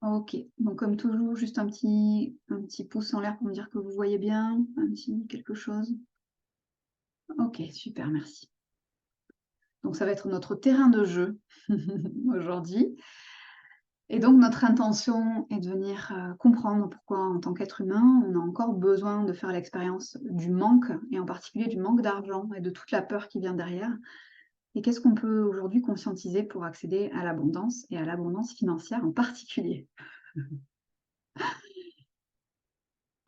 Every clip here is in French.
OK. Donc comme toujours, juste un petit pouce en l'air pour me dire que vous voyez bien, un petit quelque chose? OK, super, merci. Donc ça va être notre terrain de jeu aujourd'hui et donc notre intention est de venir, comprendre pourquoi en tant qu'être humain, on a encore besoin de faire l'expérience du manque et en particulier du manque d'argent et de toute la peur qui vient derrière et qu'est-ce qu'on peut aujourd'hui conscientiser pour accéder à l'abondance et à l'abondance financière en particulier?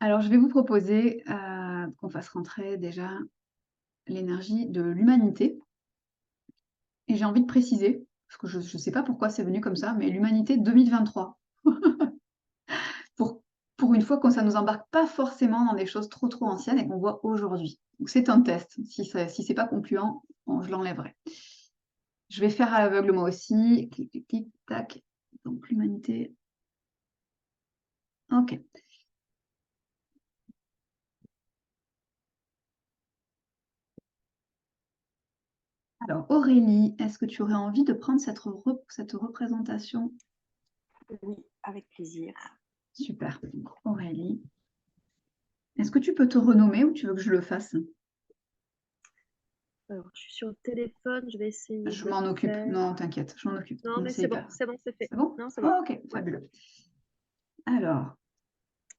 Alors je vais vous proposer, qu'on fasse rentrer déjà l'énergie de l'humanité et j'ai envie de préciser, parce que je ne sais pas pourquoi c'est venu comme ça, mais l'humanité 2023. Pour pour une fois que ça nous embarque pas forcément dans des choses trop, trop anciennes et qu'on voit aujourd'hui. Donc c'est un test. Si c'est pas concluant, bon, je l'enlèverai. Je vais faire à l'aveugle moi aussi. Clic, clic, clic, tac. Donc l'humanité. OK. Alors Aurélie, est-ce que tu aurais envie de prendre cette représentation? Oui, avec plaisir. Super. Donc Aurélie. Est-ce que tu peux te renommer ou tu veux que je le fasse? Alors, je suis sur le téléphone, je vais essayer Je de le m'en occupe. faire. Non, t'inquiète, je m'en occupe. Non, Donc mais c'est hyper. c'est bon, c'est fait. C'est bon? Non, c'est bon. Ah, OK, Ouais. fabuleux. Alors,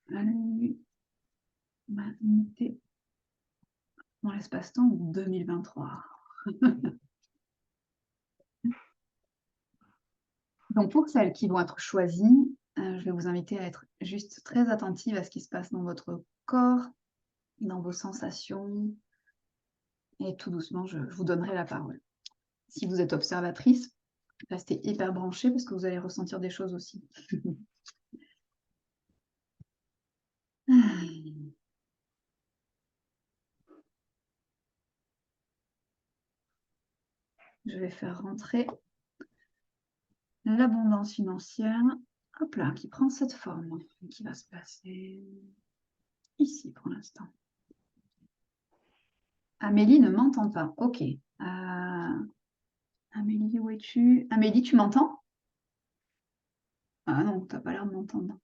l'humanité dans l'espace-temps 2023. Donc pour celles qui vont être choisies, je vais vous inviter à être juste très attentive à ce qui se passe dans votre corps, dans vos sensations et tout doucement, je vous donnerai la parole. Si vous êtes observatrice, restez hyper branchée parce que vous allez ressentir des choses aussi. Je vais faire rentrer l'abondance financière, hop là, qui prend cette forme, qui va se passer ici pour l'instant. Amélie ne m'entend pas. OK. Amélie, où es-tu? Amélie, tu m'entends? Ah non, tu n'as pas l'air de m'entendre.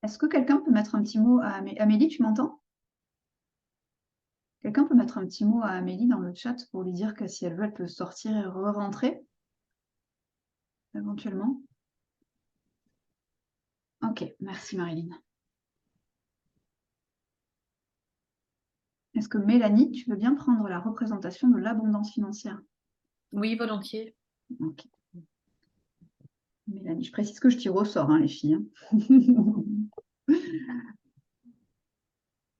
Est-ce que quelqu'un peut mettre un petit mot à Amélie, tu m'entends? Quelqu'un peut mettre un petit mot à Amélie dans le chat pour lui dire que si elle veut, elle peut sortir et re-rentrer, éventuellement. OK, merci Marilyn. Est-ce que Mélanie, tu veux bien prendre la représentation de l'abondance financière? Oui, volontiers. OK. Mélanie, je précise que je tire au sort, hein, les filles. Hein.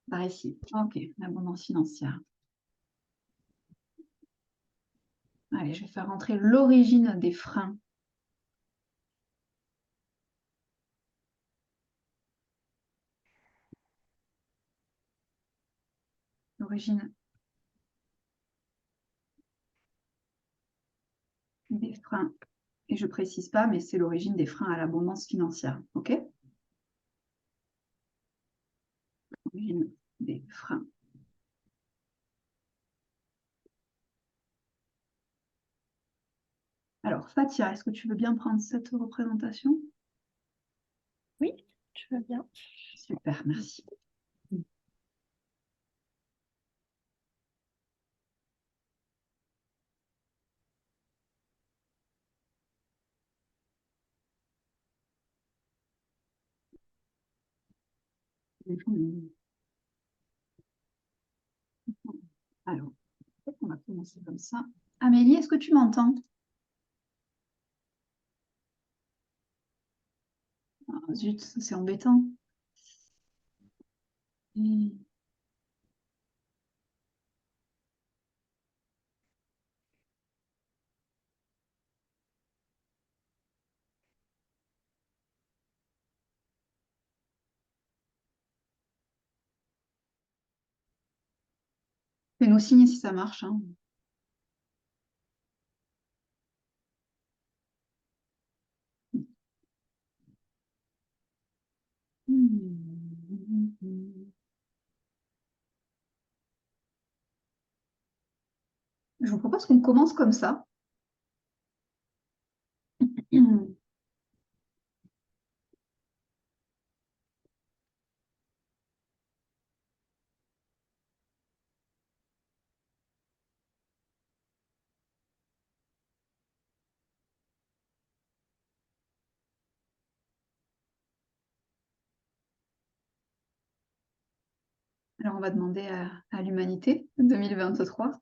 Par ici. OK, l'abondance financière. Allez, je vais faire rentrer l'origine des freins. L'origine des freins. Et je ne précise pas, mais c'est l'origine des freins à l'abondance financière. OK? Origine des freins. Alors, Fatia, est-ce que tu veux bien prendre cette représentation? Oui, tu veux bien. Super, merci. Alors, peut-être qu'on va commencer comme ça. Amélie, est-ce que tu m'entends? Ah, zut, c'est embêtant. Fais-nous signe si ça marche. Hein. Je vous propose qu'on commence comme ça. Alors, on va demander à l'humanité 2023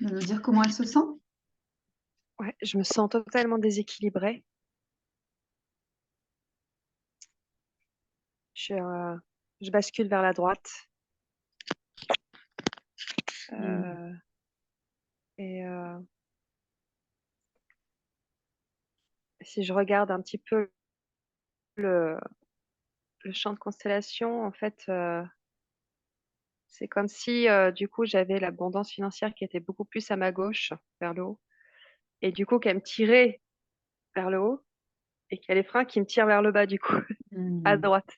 de nous dire comment elle se sent. Ouais, je me sens totalement déséquilibrée. Je bascule vers la droite. Et si je regarde un petit peu le champ de constellation, en fait, c'est comme si du coup j'avais l'abondance financière qui était beaucoup plus à ma gauche, vers le haut, et du coup qu'elle me tirait vers le haut, et qu'il y a les freins qui me tirent vers le bas, du coup, à droite.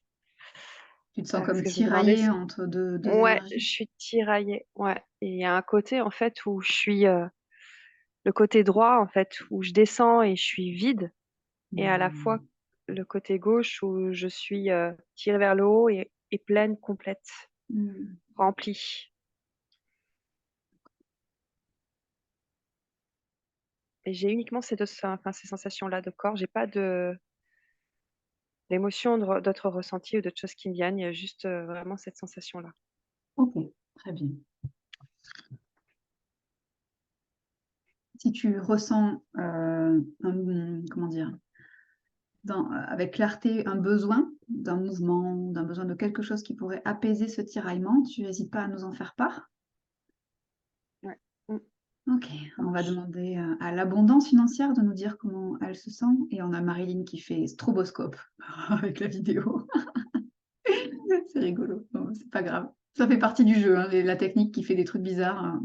Tu te sens Parce comme que je me demandais tiraillée entre deux Ouais, je énergies. suis tiraillée. Ouais. Et il y a un côté, en fait, où je suis le côté droit, en fait, où je descends et je suis vide, et à la fois le côté gauche où je suis tirée vers le haut et pleine, complète, remplie. Et j'ai uniquement ces sensations-là de corps. J'ai pas d'émotions, d'autres ressentis ou d'autres choses qui me viennent. Il y a juste vraiment cette sensation-là. Ok, très bien. Si tu ressens comment dire, avec clarté un besoin d'un mouvement, d'un besoin de quelque chose qui pourrait apaiser ce tiraillement, tu n'hésites pas à nous en faire part. Ouais. Mm. Ok, on va demander à l'abondance financière de nous dire comment elle se sent. Et on a Marilyn qui fait stroboscope avec la vidéo. C'est rigolo, bon, c'est pas grave. Ça fait partie du jeu, hein, la technique qui fait des trucs bizarres.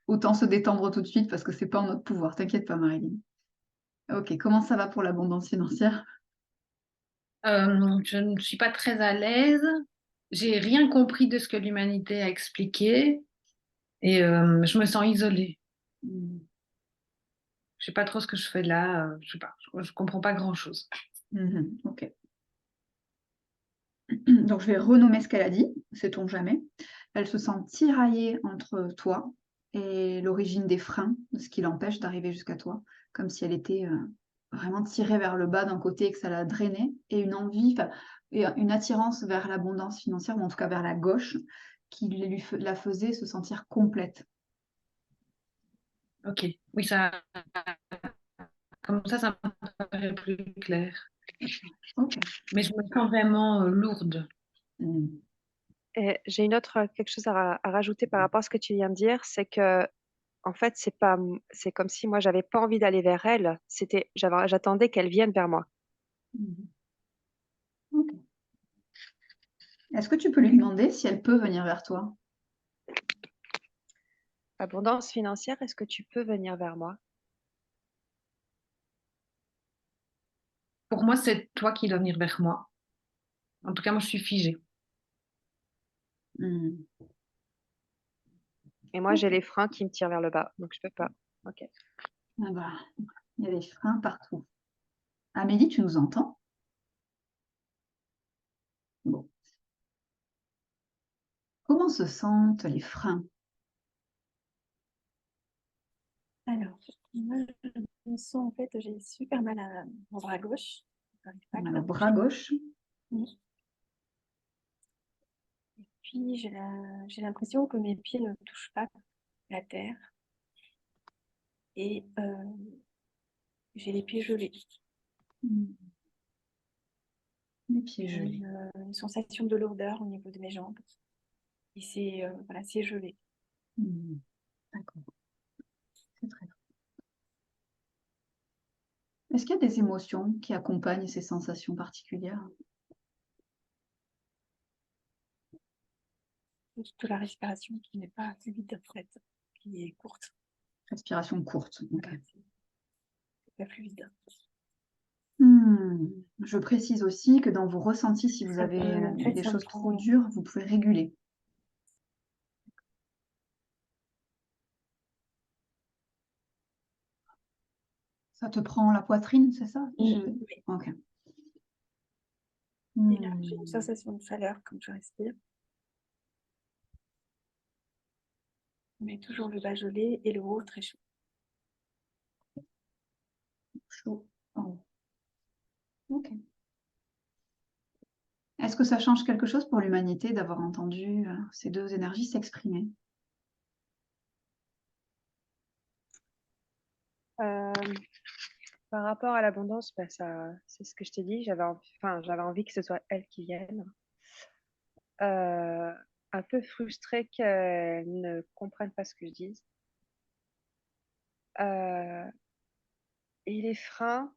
Autant se détendre tout de suite parce que c'est pas en notre pouvoir. T'inquiète pas, Marilyn. Ok, comment ça va pour l'abondance financière? Je ne suis pas très à l'aise. J'ai rien compris de ce que l'humanité a expliqué et je me sens isolée. Je sais pas trop ce que je fais là. Je sais pas. Je comprends pas grand-chose. Ok. Donc, je vais renommer ce qu'elle a dit, sait-on jamais. Elle se sent tiraillée entre toi et l'origine des freins, de ce qui l'empêche d'arriver jusqu'à toi, comme si elle était vraiment tirée vers le bas d'un côté et que ça la drainait, et une envie, et une attirance vers l'abondance financière, ou en tout cas vers la gauche, qui la faisait se sentir complète. Ok. Oui, ça, comme ça me paraît plus clair. Ok. Mais je me sens vraiment lourde. Et j'ai quelque chose à rajouter par rapport à ce que tu viens de dire, c'est que en fait, c'est comme si moi j'avais pas envie d'aller vers elle. J'attendais qu'elle vienne vers moi. Ok. Est-ce que tu peux lui demander si elle peut venir vers toi? Abondance financière, est-ce que tu peux venir vers moi? Pour moi, c'est toi qui dois venir vers moi. En tout cas, moi, je suis figée. Et moi, j'ai les freins qui me tirent vers le bas, donc je peux pas. Ok. Ah bah, il y a des freins partout. Amélie, tu nous entends? Bon. Comment se sentent les freins? Alors, moi, je me sens en fait, j'ai super mal à mon bras gauche. Le bras gauche. Oui. Et puis, j'ai l'impression que mes pieds ne touchent pas la terre. Et j'ai les pieds gelés. Les pieds J'ai gelés. une sensation de lourdeur au niveau de mes jambes. Et c'est gelé. D'accord. C'est très bien. Est-ce qu'il y a des émotions qui accompagnent ces sensations particulières? Surtout la respiration qui n'est pas fluide en fait, qui est courte. Respiration courte. Ok. Voilà, c'est pas fluide. Je précise aussi que dans vos ressentis, si vous Ça avez peut- en fait, des ça me choses trop prend- dures, vous pouvez réguler. Ça te prend la poitrine, c'est ça? Oui. Ok. Et là, j'ai une sensation de chaleur quand je respire. Mais toujours le bas gelé et le haut très chaud. Chaud. Oh. Ok. Est-ce que ça change quelque chose pour l'humanité d'avoir entendu ces deux énergies s'exprimer? Euh, Par rapport à l'abondance, bah, ça, c'est ce que je t'ai dit. J'avais envie que ce soit elle qui vienne. Euh, un peu frustrée qu'elle ne comprenne pas ce que je dis. Euh, et les freins,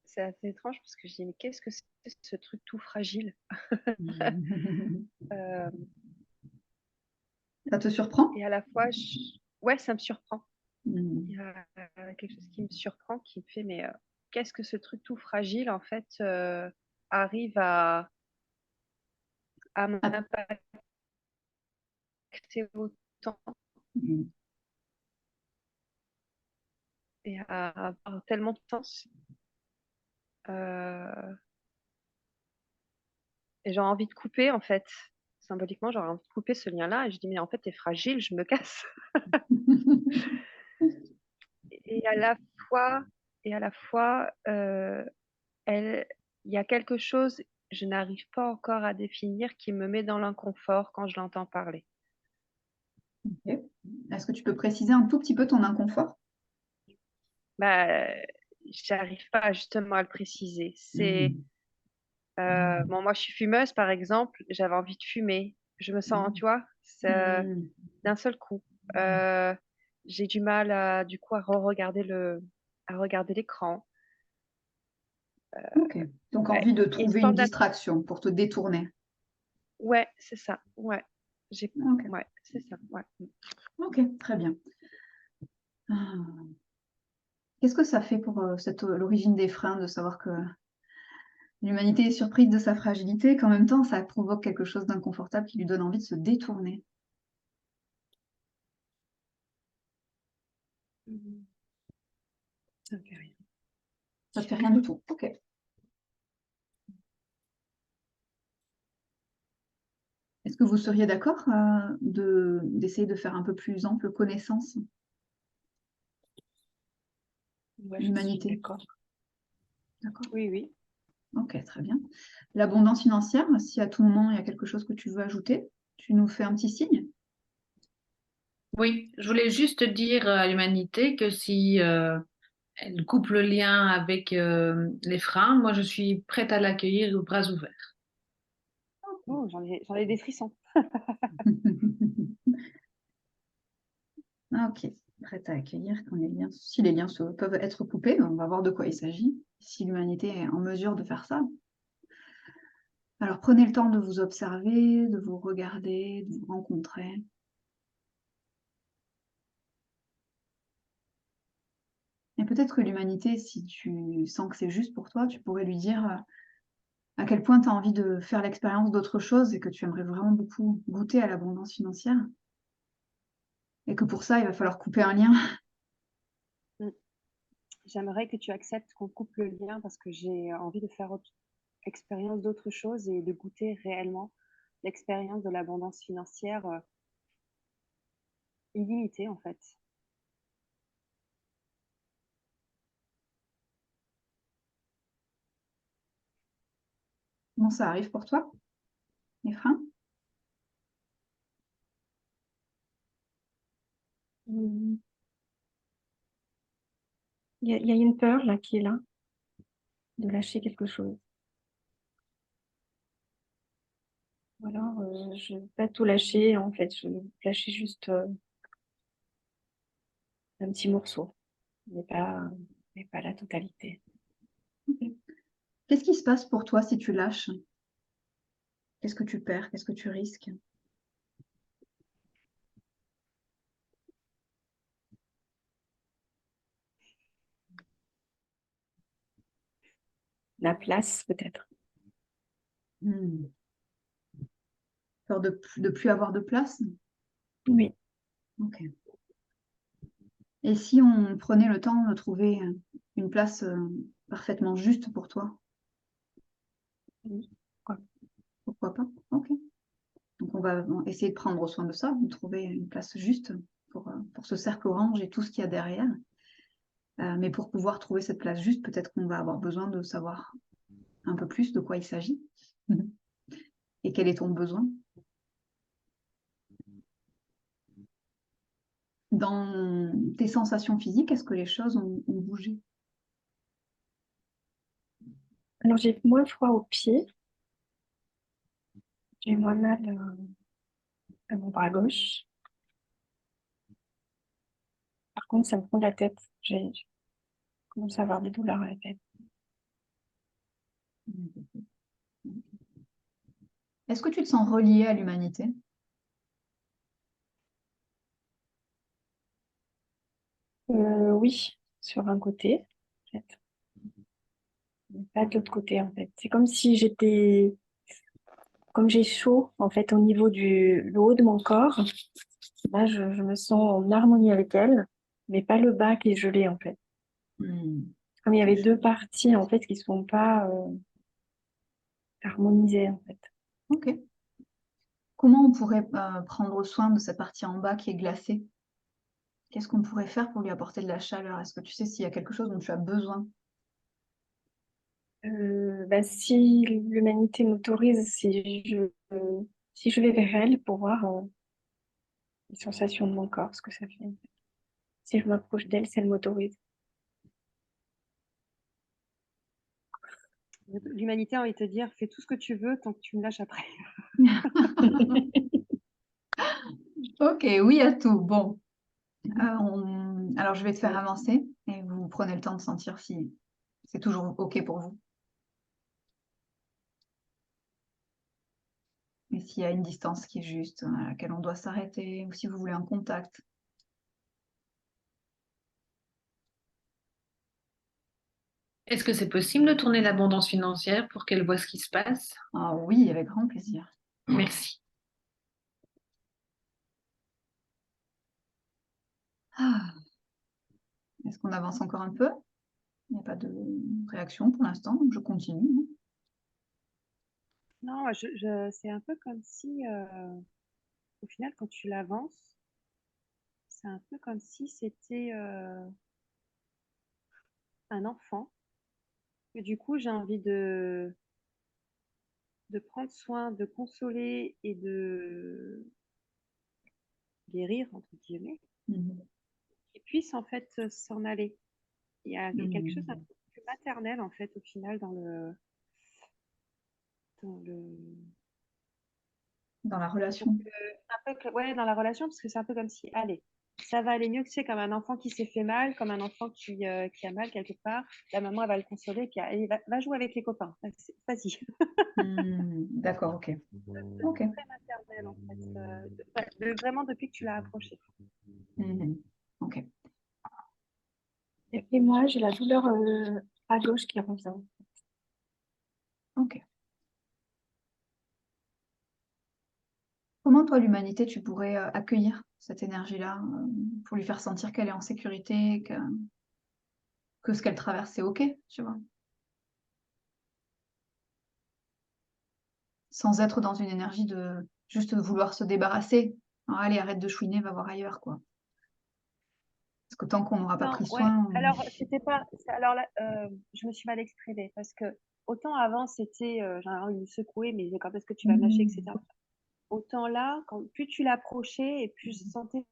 c'est assez étrange parce que je dis, mais qu'est-ce que c'est ce truc tout fragile? Euh, Ça te surprend? et à la fois, ouais, ça me surprend. Mm. Il y a quelque chose qui me surprend, qui me fait, mais qu'est-ce que ce truc tout fragile, en fait, arrive à Ah. m'impacter autant Mm. et à avoir tellement de sens. Euh, et j'ai envie de couper, en fait. Symboliquement, j'aurais envie de couper ce lien-là. Et je dis, mais en fait, t'es fragile, je me casse. Et à la fois, et à la fois elle, il y a quelque chose, je n'arrive pas encore à définir, qui me met dans l'inconfort quand je l'entends parler. Ok. Est-ce que tu peux préciser un tout petit peu ton inconfort? Bah, j'arrive pas justement à le préciser. C'est Mm. bon, moi je suis fumeuse par exemple, j'avais envie de fumer. Je me sens, tu vois, Mm. d'un seul coup. Euh, j'ai du mal à, du coup, à regarder l'écran. Ok. Donc Ouais. envie de Et trouver une distraction pour te détourner. ouais, c'est ça. Ouais, Ok. ouais, c'est ça. Ouais. Ok, très bien. Ah. Qu'est-ce que ça fait pour l'origine des freins de savoir que l'humanité est surprise de sa fragilité, qu'en même temps ça provoque quelque chose d'inconfortable qui lui donne envie de se détourner? Mhm. Ça me fait rien. Ça te fait rien du tout. Ok. Est-ce que vous seriez d'accord d'essayer de faire un peu plus ample connaissance Moi, de je suis l'humanité? d'accord. D'accord. Oui, oui. Ok, très bien. L'abondance financière, si à tout moment il y a quelque chose que tu veux ajouter, tu nous fais un petit signe. Oui, je voulais juste dire à l'humanité que si elle coupe le lien avec les freins, moi je suis prête à l'accueillir aux bras ouverts. Oh, j'en ai des frissons. Ok, prête à accueillir quand les liens, si les liens peuvent être coupés, on va voir de quoi il s'agit, si l'humanité est en mesure de faire ça. Alors prenez le temps de vous observer, de vous regarder, de vous rencontrer. Et peut-être que l'humanité, si tu sens que c'est juste pour toi, tu pourrais lui dire à quel point tu as envie de faire l'expérience d'autre chose et que tu aimerais vraiment beaucoup goûter à l'abondance financière. Et que pour ça, il va falloir couper un lien. Mm. J'aimerais que tu acceptes qu'on coupe le lien parce que j'ai envie de faire expérience d'autre chose et de goûter réellement l'expérience de l'abondance financière illimitée en fait. Comment ça arrive pour toi, les freins? Mhm. Il y a une peur là qui est là, de lâcher quelque chose. Ou alors, je ne veux pas tout lâcher, en fait, je veux lâcher juste un petit morceau, mais pas la totalité. Ok. Qu'est-ce qui se passe pour toi si tu lâches? Qu'est-ce que tu perds? Qu'est-ce que tu risques? la place peut-être. Hmm. Peur de plus avoir de place? Oui. Ok. Et si on prenait le temps de trouver une place parfaitement juste pour toi, Oui. Quoi. pourquoi pas? Ok. Donc on va essayer de prendre soin de ça, de trouver une place juste pour ce cercle orange et tout ce qu'il y a derrière. Mais pour pouvoir trouver cette place juste, peut-être qu'on va avoir besoin de savoir un peu plus de quoi il s'agit et quel est ton besoin. Dans tes sensations physiques, est-ce que les choses ont bougé? Alors j'ai moins froid aux pieds, j'ai moins mal à mon bras gauche. Par contre, ça me prend la tête. Je commence à avoir des douleurs à la tête. Est-ce que tu te sens relié à l'humanité? Oui, sur un côté, en fait. Mais pas de l'autre côté, en fait. C'est comme si comme j'ai chaud, en fait, au niveau le haut de mon corps. Là, je me sens en harmonie avec elle, mais pas le bas qui est gelé, en fait. Comme il y avait deux parties, en fait, qui sont pas harmonisées, en fait. Ok. Comment on pourrait prendre soin de cette partie en bas qui est glacée? Qu'est-ce qu'on pourrait faire pour lui apporter de la chaleur? Est-ce que tu sais s'il y a quelque chose dont tu as besoin? Si l'humanité m'autorise, si je vais vers elle pour voir les sensations de mon corps, ce que ça fait. Si je m'approche d'elle, si elle m'autorise. L'humanité a envie de te dire, fais tout ce que tu veux tant que tu me lâches après. Ok, oui à tout. Bon. Alors, je vais te faire avancer et vous prenez le temps de sentir si c'est toujours ok pour vous. Et s'il y a une distance qui est juste, à laquelle on doit s'arrêter, ou si vous voulez un contact. Est-ce que c'est possible de tourner l'abondance financière pour qu'elle voit ce qui se passe? Ah oui, avec grand plaisir. Merci. Ah. Est-ce qu'on avance encore un peu? Il n'y a pas de réaction pour l'instant, donc je continue. Non, c'est un peu comme si, au final, quand tu l'avances, c'est un peu comme si c'était un enfant. Et du coup, j'ai envie de prendre soin, de consoler et de guérir, entre guillemets, Mhm. qu'il puisse en fait s'en aller. Il y a quelque chose d'un Mhm. peu plus maternel, en fait, au final, dans le, Dans la pour relation. ouais, dans la relation, parce que c'est un peu comme si, allez, ça va aller mieux que c'est comme un enfant qui s'est fait mal, comme un enfant qui a mal quelque part. La maman, elle va le consoler, puis allez, va jouer avec les copains. Vas-y. D'accord, ok. Ok. Très maternel, en fait. Vraiment depuis que tu l'as approché. Mhm. Ok. Et puis moi, j'ai la douleur à gauche qui revient. Ok. Comment toi, l'humanité, tu pourrais accueillir cette énergie-là pour lui faire sentir qu'elle est en sécurité, que ce qu'elle traverse, c'est ok, tu vois? Sans être dans une énergie de juste de vouloir se débarrasser. «Ah, allez, arrête de chouiner, va voir ailleurs, quoi. Parce que tant qu'on n'aura pas Non, pris ouais. soin, Alors, c'était pas. Alors là, je me suis mal exprimée parce que autant avant, c'était j'ai envie de me secouer, mais quand est-ce que tu vas me lâcher, mmh, etc. Autant là, plus tu l'approchais et plus je sentais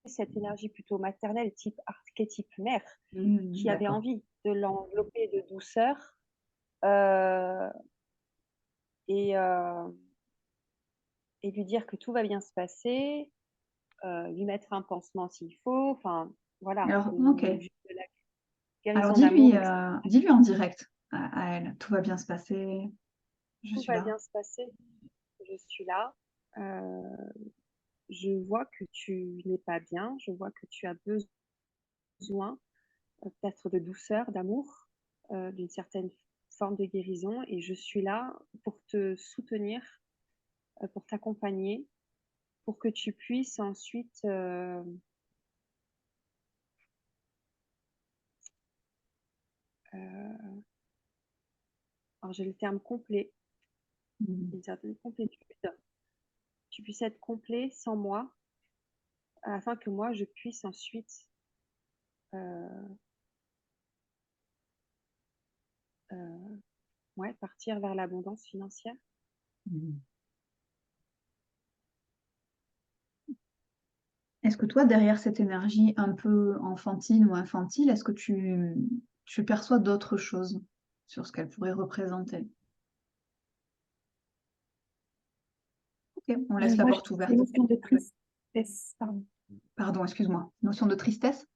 cette énergie plutôt maternelle, type archétype mère, qui avait d'accord. envie de l'envelopper de douceur euh, et, euh, et lui dire que tout va bien se passer, lui mettre un pansement s'il faut, enfin voilà, Alors OK. juste de la Alors guérison d'amour, dis-lui, etc. dis-lui en direct à elle: «Tout va bien se passer, je Tout suis va là». bien se passer, je suis là. Euh, je vois que tu n'es pas bien, je vois que tu as besoin peut-être de douceur, d'amour, d'une certaine forme de guérison et je suis là pour te soutenir, pour t'accompagner, pour que tu puisses ensuite alors j'ai le terme complet, une certaine complétude, tu puisses être complet sans moi, afin que moi je puisse ensuite partir vers l'abondance financière. Est-ce que toi, derrière cette énergie un peu enfantine ou infantile, est-ce que tu perçois d'autres choses sur ce qu'elle pourrait représenter? Ok, on laisse la Moi, porte j'ai ouverte. une notion de tristesse. Pardon, excuse-moi. Notion de tristesse?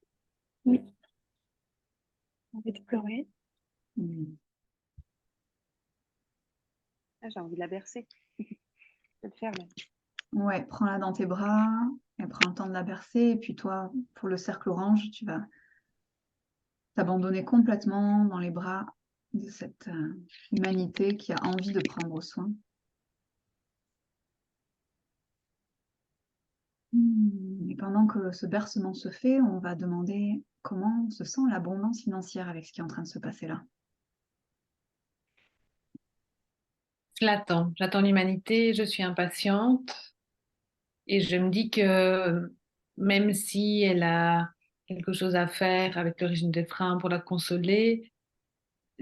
Oui, envie de pleurer. Ah, j'ai envie de la bercer. Je vais le faire même. Ouais, prends-la dans tes bras, et prends le temps de la bercer, et puis toi, pour le cercle orange, tu vas t'abandonner complètement dans les bras de cette humanité qui a envie de prendre soin. Et pendant que ce bercement se fait, on va demander comment se sent l'abondance financière avec ce qui est en train de se passer là. J'attends l'humanité, je suis impatiente et je me dis que même si elle a quelque chose à faire avec le régime des freins pour la consoler,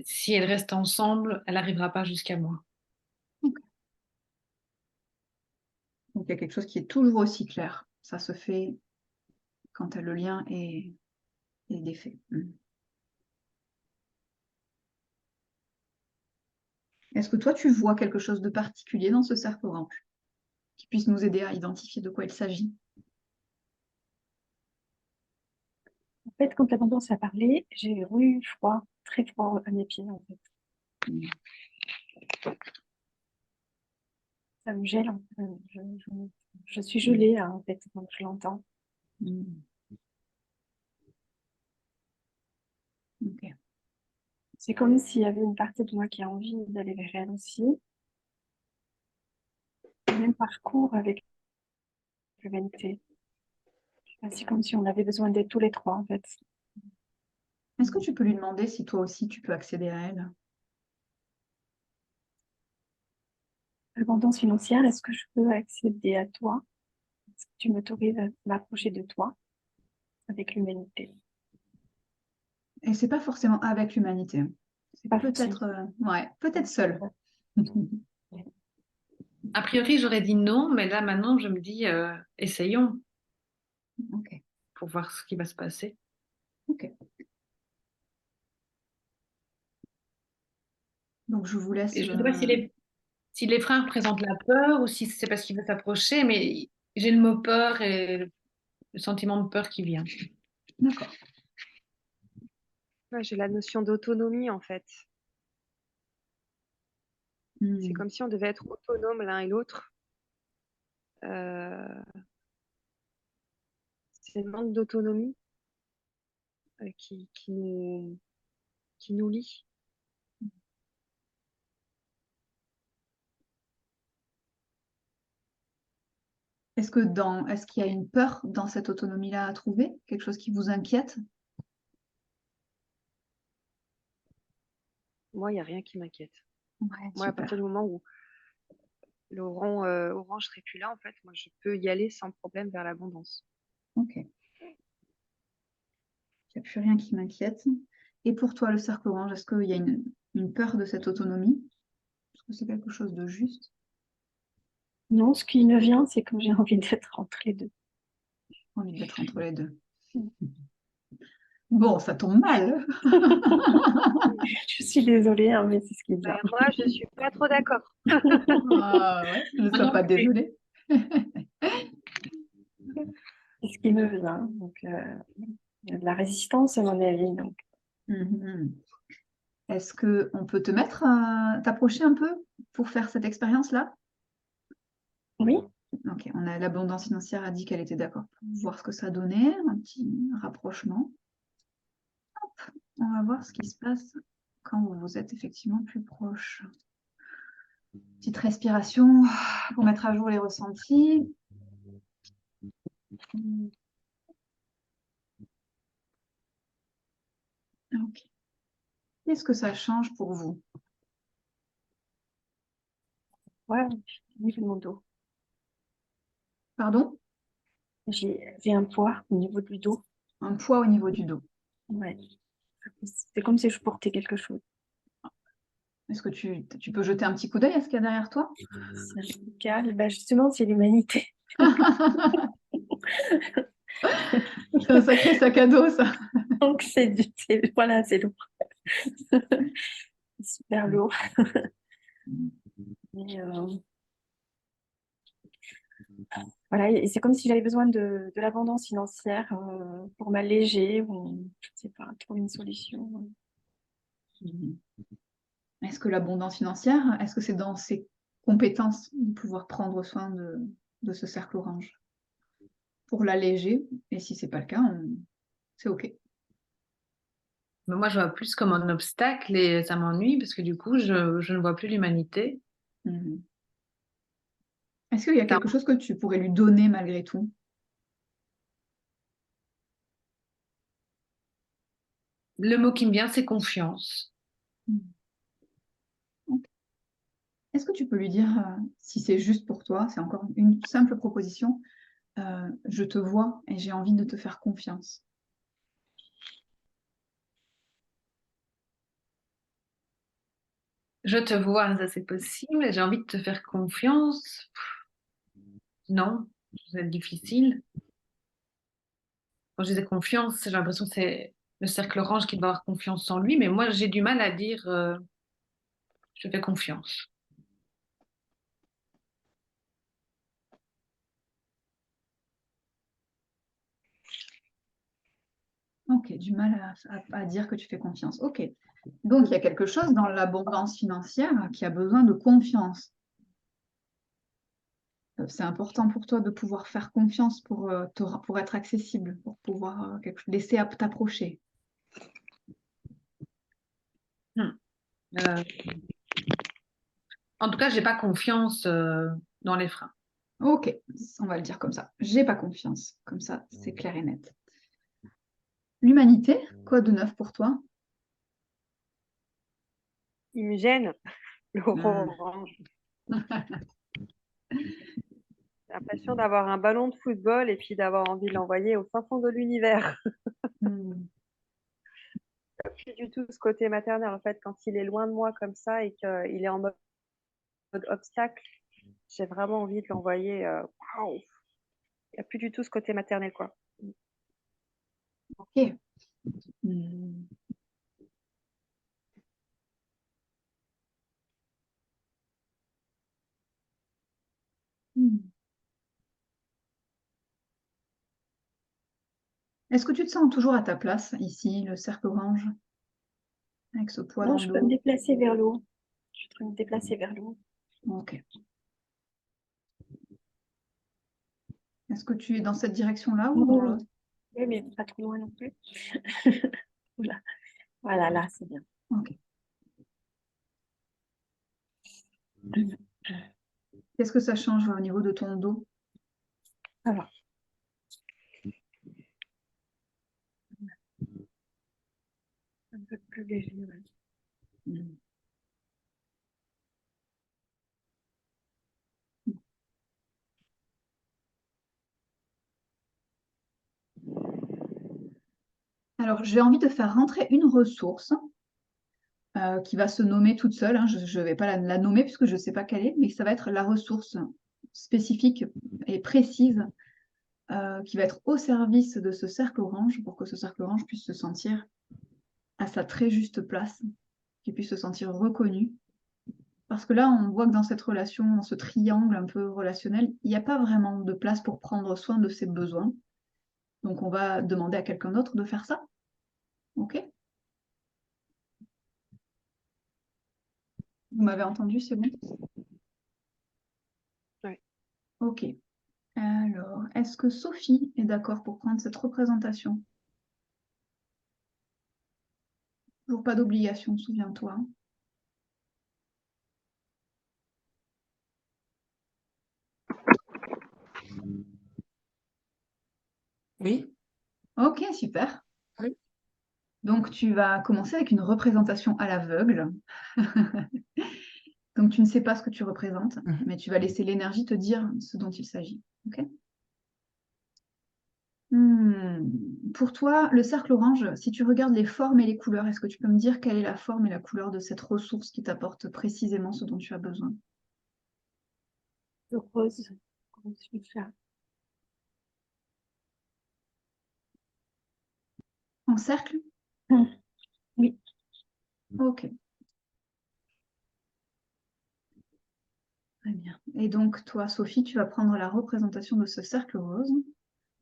si elle reste ensemble, elle n'arrivera pas jusqu'à moi. Donc il y a quelque chose qui est toujours aussi clair. Ça se fait quand le lien est défait. Est-ce que toi, tu vois quelque chose de particulier dans ce cercle orange qui puisse nous aider à identifier de quoi il s'agit? En fait, quand l'abondance a parlé, j'ai eu froid, très froid à mes pieds, en fait. Ça me gèle, en fait. Je suis gelée, hein, en fait, quand je l'entends. Ok. C'est comme s'il y avait une partie de moi qui a envie d'aller vers elle aussi. Le même parcours avec l'humanité. C'est comme si on avait besoin d'être tous les trois, en fait. Est-ce que tu peux lui demander si toi aussi tu peux accéder à elle? L'abondance financière, est-ce que je peux accéder à toi? Est-ce que tu m'autorises à m'approcher de toi avec l'humanité? Et c'est pas forcément avec l'humanité. C'est Pas peut-être peut-être seul. A priori, j'aurais dit non, mais là maintenant, je me dis essayons Ok. pour voir ce qui va se passer. Ok. Donc je vous laisse. Et je ne sais pas si les freins représentent la peur ou si c'est parce qu'il veut s'approcher, mais j'ai le mot peur et le sentiment de peur qui vient. D'accord. Ouais, j'ai la notion d'autonomie en fait. C'est comme si on devait être autonome l'un et l'autre. C'est le manque d'autonomie qui nous lie. Est-ce qu'il y a une peur dans cette autonomie-là à trouver? Quelque chose qui vous inquiète? Moi, il n'y a rien qui m'inquiète. Ouais, Moi, à super. partir du moment où le rang orange serait plus là, en fait, moi, je peux y aller sans problème vers l'abondance. Ok. Il n'y a plus rien qui m'inquiète. Et pour toi, le cercle orange, est-ce qu'il y a une peur de cette autonomie? Est-ce que c'est quelque chose de juste? Non, ce qui me vient, c'est que j'ai envie d'être entre les deux. Envie d'être entre les deux. Bon, ça tombe mal. Je suis désolée, hein, mais c'est ce qui vient. Moi, je ne suis pas trop d'accord. Ah ouais, ne sois pas désolée. C'est ce qui me vient. Donc, il y a de la résistance, à mon avis. Donc. Est-ce qu'on peut t'approcher un peu pour faire cette expérience-là? Oui. Ok, l'abondance financière a dit qu'elle était d'accord pour voir ce que ça donnait, un petit rapprochement. Hop, on va voir ce qui se passe quand vous vous êtes effectivement plus proche. Petite respiration pour mettre à jour les ressentis. Ok. Qu'est-ce que ça change pour vous? Ouais, au niveau de mon dos. Pardon? J'ai un poids au niveau du dos. Un poids au niveau du dos. Ouais. C'est comme si je portais quelque chose. Est-ce que tu peux jeter un petit coup d'œil à ce qu'il y a derrière toi? C'est radical. Bah justement, c'est l'humanité. C'est un sacré sac à dos, ça. Donc voilà, c'est lourd. C'est super lourd. Mais, voilà, et c'est comme si j'avais besoin de l'abondance financière pour m'alléger ou je sais pas, trouver une solution. Est-ce que l'abondance financière, est-ce que c'est dans ses compétences de pouvoir prendre soin de ce cercle orange? Pour l'alléger, et si c'est pas le cas, c'est OK. Mais moi, je vois plus comme un obstacle et ça m'ennuie parce que du coup, je ne vois plus l'humanité. Mhm. Est-ce qu'il y a quelque chose que tu pourrais lui donner malgré tout? Le mot qui me vient, c'est confiance. Ok. Est-ce que tu peux lui dire, si c'est juste pour toi, c'est encore une simple proposition, je te vois et j'ai envie de te faire confiance. Je te vois, ça c'est possible. J'ai envie de te faire confiance. Non, c'est difficile. Quand je disais confiance, j'ai l'impression que c'est le cercle orange qui doit avoir confiance en lui, mais moi j'ai du mal à dire je fais confiance. Ok, du mal à dire que tu fais confiance. Ok. Donc, il y a quelque chose dans l'abondance financière qui a besoin de confiance. C'est important pour toi de pouvoir faire confiance pour être accessible, pour pouvoir laisser t'approcher. Euh, En tout cas, j'ai pas confiance dans les freins. Ok, on va le dire comme ça. J'ai pas confiance. Comme ça, c'est clair et net. L'humanité, quoi de neuf pour toi? Il me gêne, l'orange. J'ai l'impression d'avoir un ballon de football et puis d'avoir envie de l'envoyer au fin fond de l'univers. Hmm. Plus du tout ce côté maternel, en fait, quand il est loin de moi comme ça et qu'il est en mode obstacle, j'ai vraiment envie de l'envoyer. Waouh. Il n'y a plus du tout ce côté maternel, quoi. Ok. Hmm. Hmm. Est-ce que tu te sens toujours à ta place ici, le cercle orange, avec ce poids Non, dans le je peux me dos? déplacer vers le haut. Je peux me déplacer vers le haut. Ok. Est-ce que tu es dans cette direction-là ou dans Oui, l'autre? oui, mais pas trop loin non plus. Oula. Voilà, là, c'est bien. Ok. Qu'est-ce que ça change au niveau de ton dos? Alors, un peu plus léger. Ouais. Hmm. Alors, j'ai envie de faire rentrer une ressource qui va se nommer toute seule, hein. Je ne vais pas la nommer puisque je ne sais pas quelle est, mais ça va être la ressource spécifique et précise qui va être au service de ce cercle orange pour que ce cercle orange puisse se sentir à sa très juste place, qu'il puisse se sentir reconnu. Parce que là, on voit que dans cette relation, dans ce triangle un peu relationnel, il n'y a pas vraiment de place pour prendre soin de ses besoins. Donc, on va demander à quelqu'un d'autre de faire ça. OK? Vous m'avez entendu, c'est bon? Ouais. OK. Alors, est-ce que Sophie est d'accord pour prendre cette représentation? Toujours pas d'obligation, souviens-toi. Oui. Ok, super. Oui. Donc, tu vas commencer avec une représentation à l'aveugle. Donc, tu ne sais pas ce que tu représentes, mais tu vas laisser l'énergie te dire ce dont il s'agit. Ok. Pour toi, le cercle orange, si tu regardes les formes et les couleurs, est-ce que tu peux me dire quelle est la forme et la couleur de cette ressource qui t'apporte précisément ce dont tu as besoin? Le rose, comme celui-là. En cercle? Oui. Ok. Très bien. Et donc, toi, Sophie, tu vas prendre la représentation de ce cercle rose.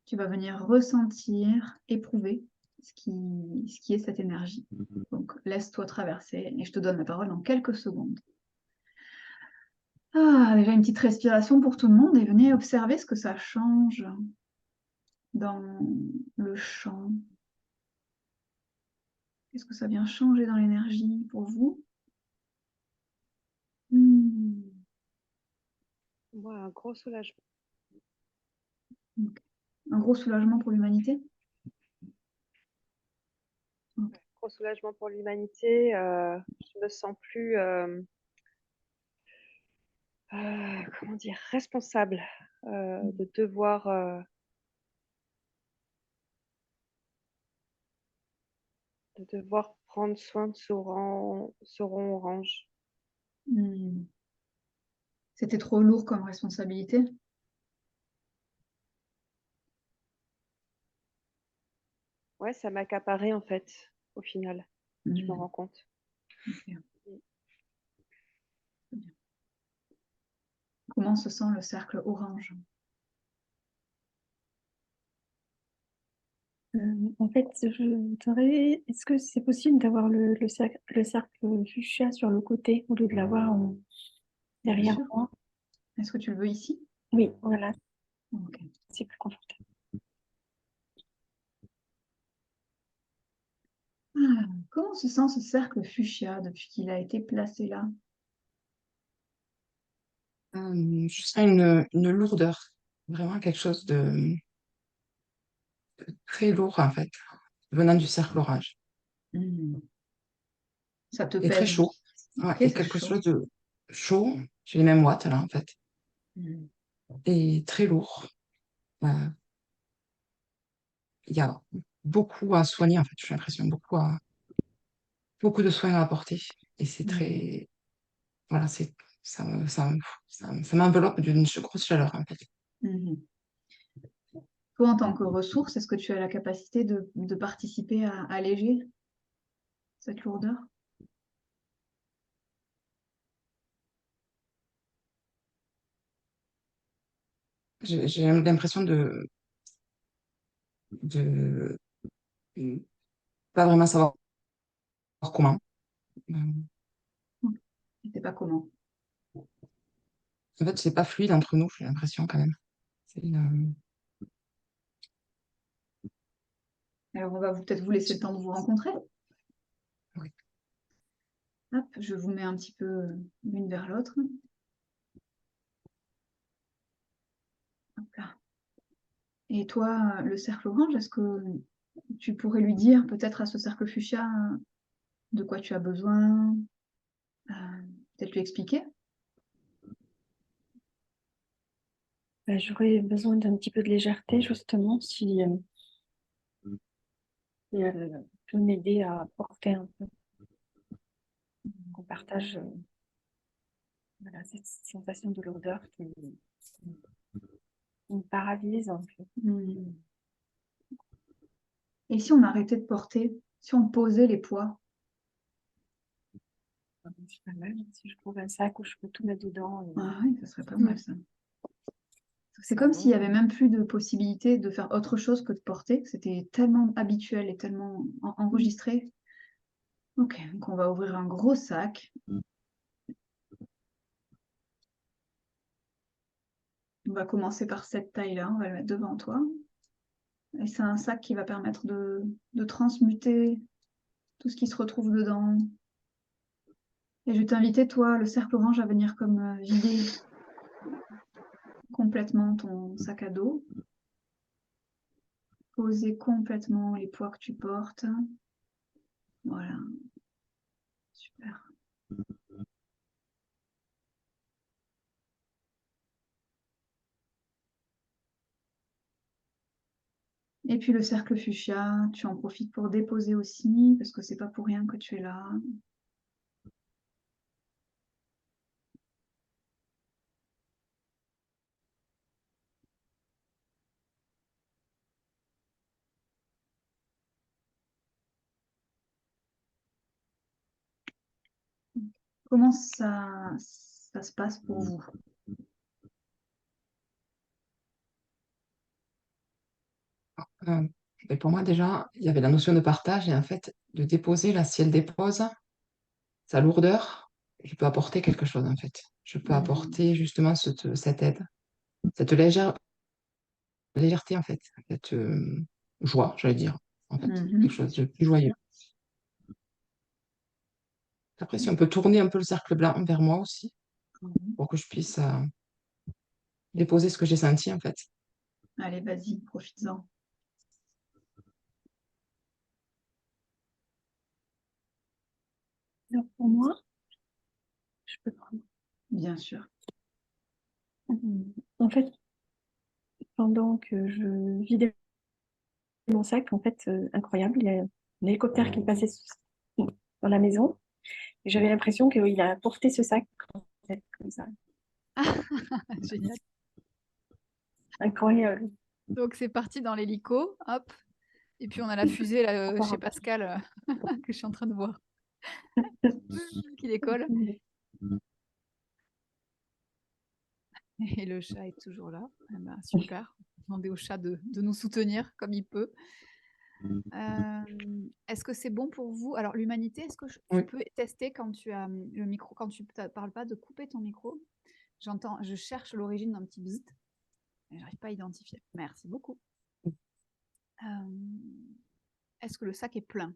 Tu vas venir ressentir, éprouver ce qui est cette énergie. Donc, laisse-toi traverser et je te donne la parole dans quelques secondes. Ah, déjà une petite respiration pour tout le monde et venez observer ce que ça change dans le champ. Qu'est-ce que ça vient changer dans l'énergie pour vous? Moi, un gros soulagement. Un gros soulagement pour l'humanité? Gros soulagement pour l'humanité. Je me sens plus, comment dire, responsable de devoir prendre soin de ce rond orange. C'était trop lourd comme responsabilité? Ouais, ça m'accaparait en fait, au final. Je me rends compte. Ok. Comment se sent le cercle orange? En fait, je voudrais... Est-ce que c'est possible d'avoir le cercle fuchsia sur le côté au lieu de l'avoir Bien derrière sûr. moi? Est-ce que tu le veux ici? Oui, voilà, Ok. c'est plus confortable. Comment se sent ce cercle fuchsia depuis qu'il a été placé là? Je sens une lourdeur, vraiment quelque chose de très lourd en fait, venant du cercle orange. Ça te Et très pèse? chaud. Ouais, Ok, et c'est quelque chaud. chose de chaud, j'ai les mêmes watts là en fait, Mm. et très lourd. Il y a beaucoup à soigner en fait, j'ai l'impression, beaucoup de soins à apporter. Et c'est très, voilà, ça m'enveloppe d'une grosse chaleur en fait. Mhm. Toi, en tant que ressource, est-ce que tu as la capacité de participer à alléger cette lourdeur? J'ai l'impression de pas vraiment savoir comment. Je ne sais pas comment. En fait, c'est pas fluide entre nous, j'ai l'impression quand même. C'est, Alors, on va peut-être vous laisser le temps de vous rencontrer. oui. Hop, je vous mets un petit peu l'une vers l'autre. Hop là. Et toi, le cercle orange, est-ce que tu pourrais lui dire peut-être à ce cercle fuchsia de quoi tu as besoin? Peut-être lui expliquer? J'aurais besoin d'un petit peu de légèreté, justement, si elle peut m'aider à porter un peu, qu'on partage voilà, cette sensation de lourdeur qui me paralyse un peu. Et si on arrêtait de porter? Si on posait les poids? C'est pas mal, si je trouve un sac où je peux tout mettre dedans. Ah oui, ça serait pas mal ça. C'est comme s'il n'y avait même plus de possibilité de faire autre chose que de porter. C'était tellement habituel et tellement enregistré. Ok, donc on va ouvrir un gros sac. On va commencer par cette taille-là, on va le mettre devant toi. Et c'est un sac qui va permettre de transmuter tout ce qui se retrouve dedans. Et je vais t'inviter, toi, le cercle orange, à venir comme vider complètement ton sac à dos. Poser complètement les poids que tu portes. Voilà. Super. Et puis le cercle fuchsia, tu en profites pour déposer aussi, parce que c'est pas pour rien que tu es là. Comment ça se passe pour vous? Et pour moi, déjà, il y avait la notion de partage et en fait, de déposer, là, si elle dépose sa lourdeur, je peux apporter quelque chose, en fait. Je peux apporter justement cette aide, cette légèreté, en fait, cette joie, j'allais dire, en fait, quelque chose de plus joyeux. Après, si on peut tourner un peu le cercle blanc vers moi aussi, pour que je puisse déposer ce que j'ai senti, en fait. Allez, vas-y, profites-en. Alors pour moi, je peux prendre. Bien sûr. En fait, pendant que je vidais mon sac, en fait, incroyable, il y a un hélicoptère qui passait dans la maison. Et j'avais l'impression qu'il a porté ce sac en fait, comme ça. Génial. Incroyable. Donc c'est parti dans l'hélico, hop. Et puis on a la fusée là, chez Pascal que je suis en train de voir. Qui décolle. Et le chat est toujours là. Eh ben, super. Demander au chat de nous soutenir comme il peut. Est-ce que c'est bon pour vous? Alors l'humanité, est-ce que tu Oui. peux tester quand tu as le micro, quand tu parles pas, de couper ton micro? Je cherche l'origine d'un petit bzzzt, mais j'arrive pas à identifier. Merci beaucoup. Est-ce que le sac est plein?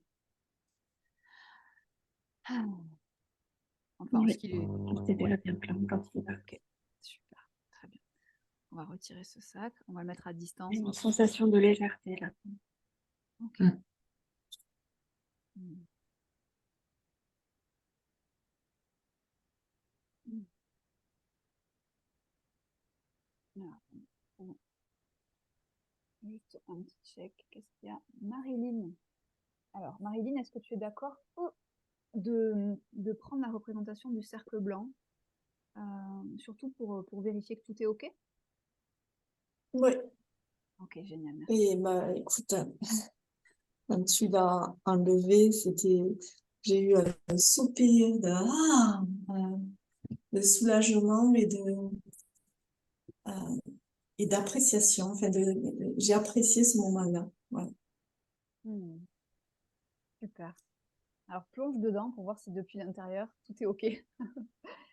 Enfin, Oui, est-ce qu'il est... c'était déjà bien plein quand il est là. Ok, super, très bien. On va retirer ce sac, on va le mettre à distance. Une sensation de légèreté là. Ok. Mm. Mm. Alors, bon. Juste un petit check. Qu'est-ce qu'il y a? Marilyn. Alors, Marilyn, est-ce que tu es d'accord de prendre la représentation du cercle blanc, surtout pour vérifier que tout est OK? Oui, Ok, génial, merci. et bah écoute, quand tu l'as enlevé, j'ai eu un soupir de soulagement euh, et d'appréciation. Enfin, j'ai apprécié ce moment-là. Ouais. Super. Alors, plonge dedans pour voir si depuis l'intérieur, tout est OK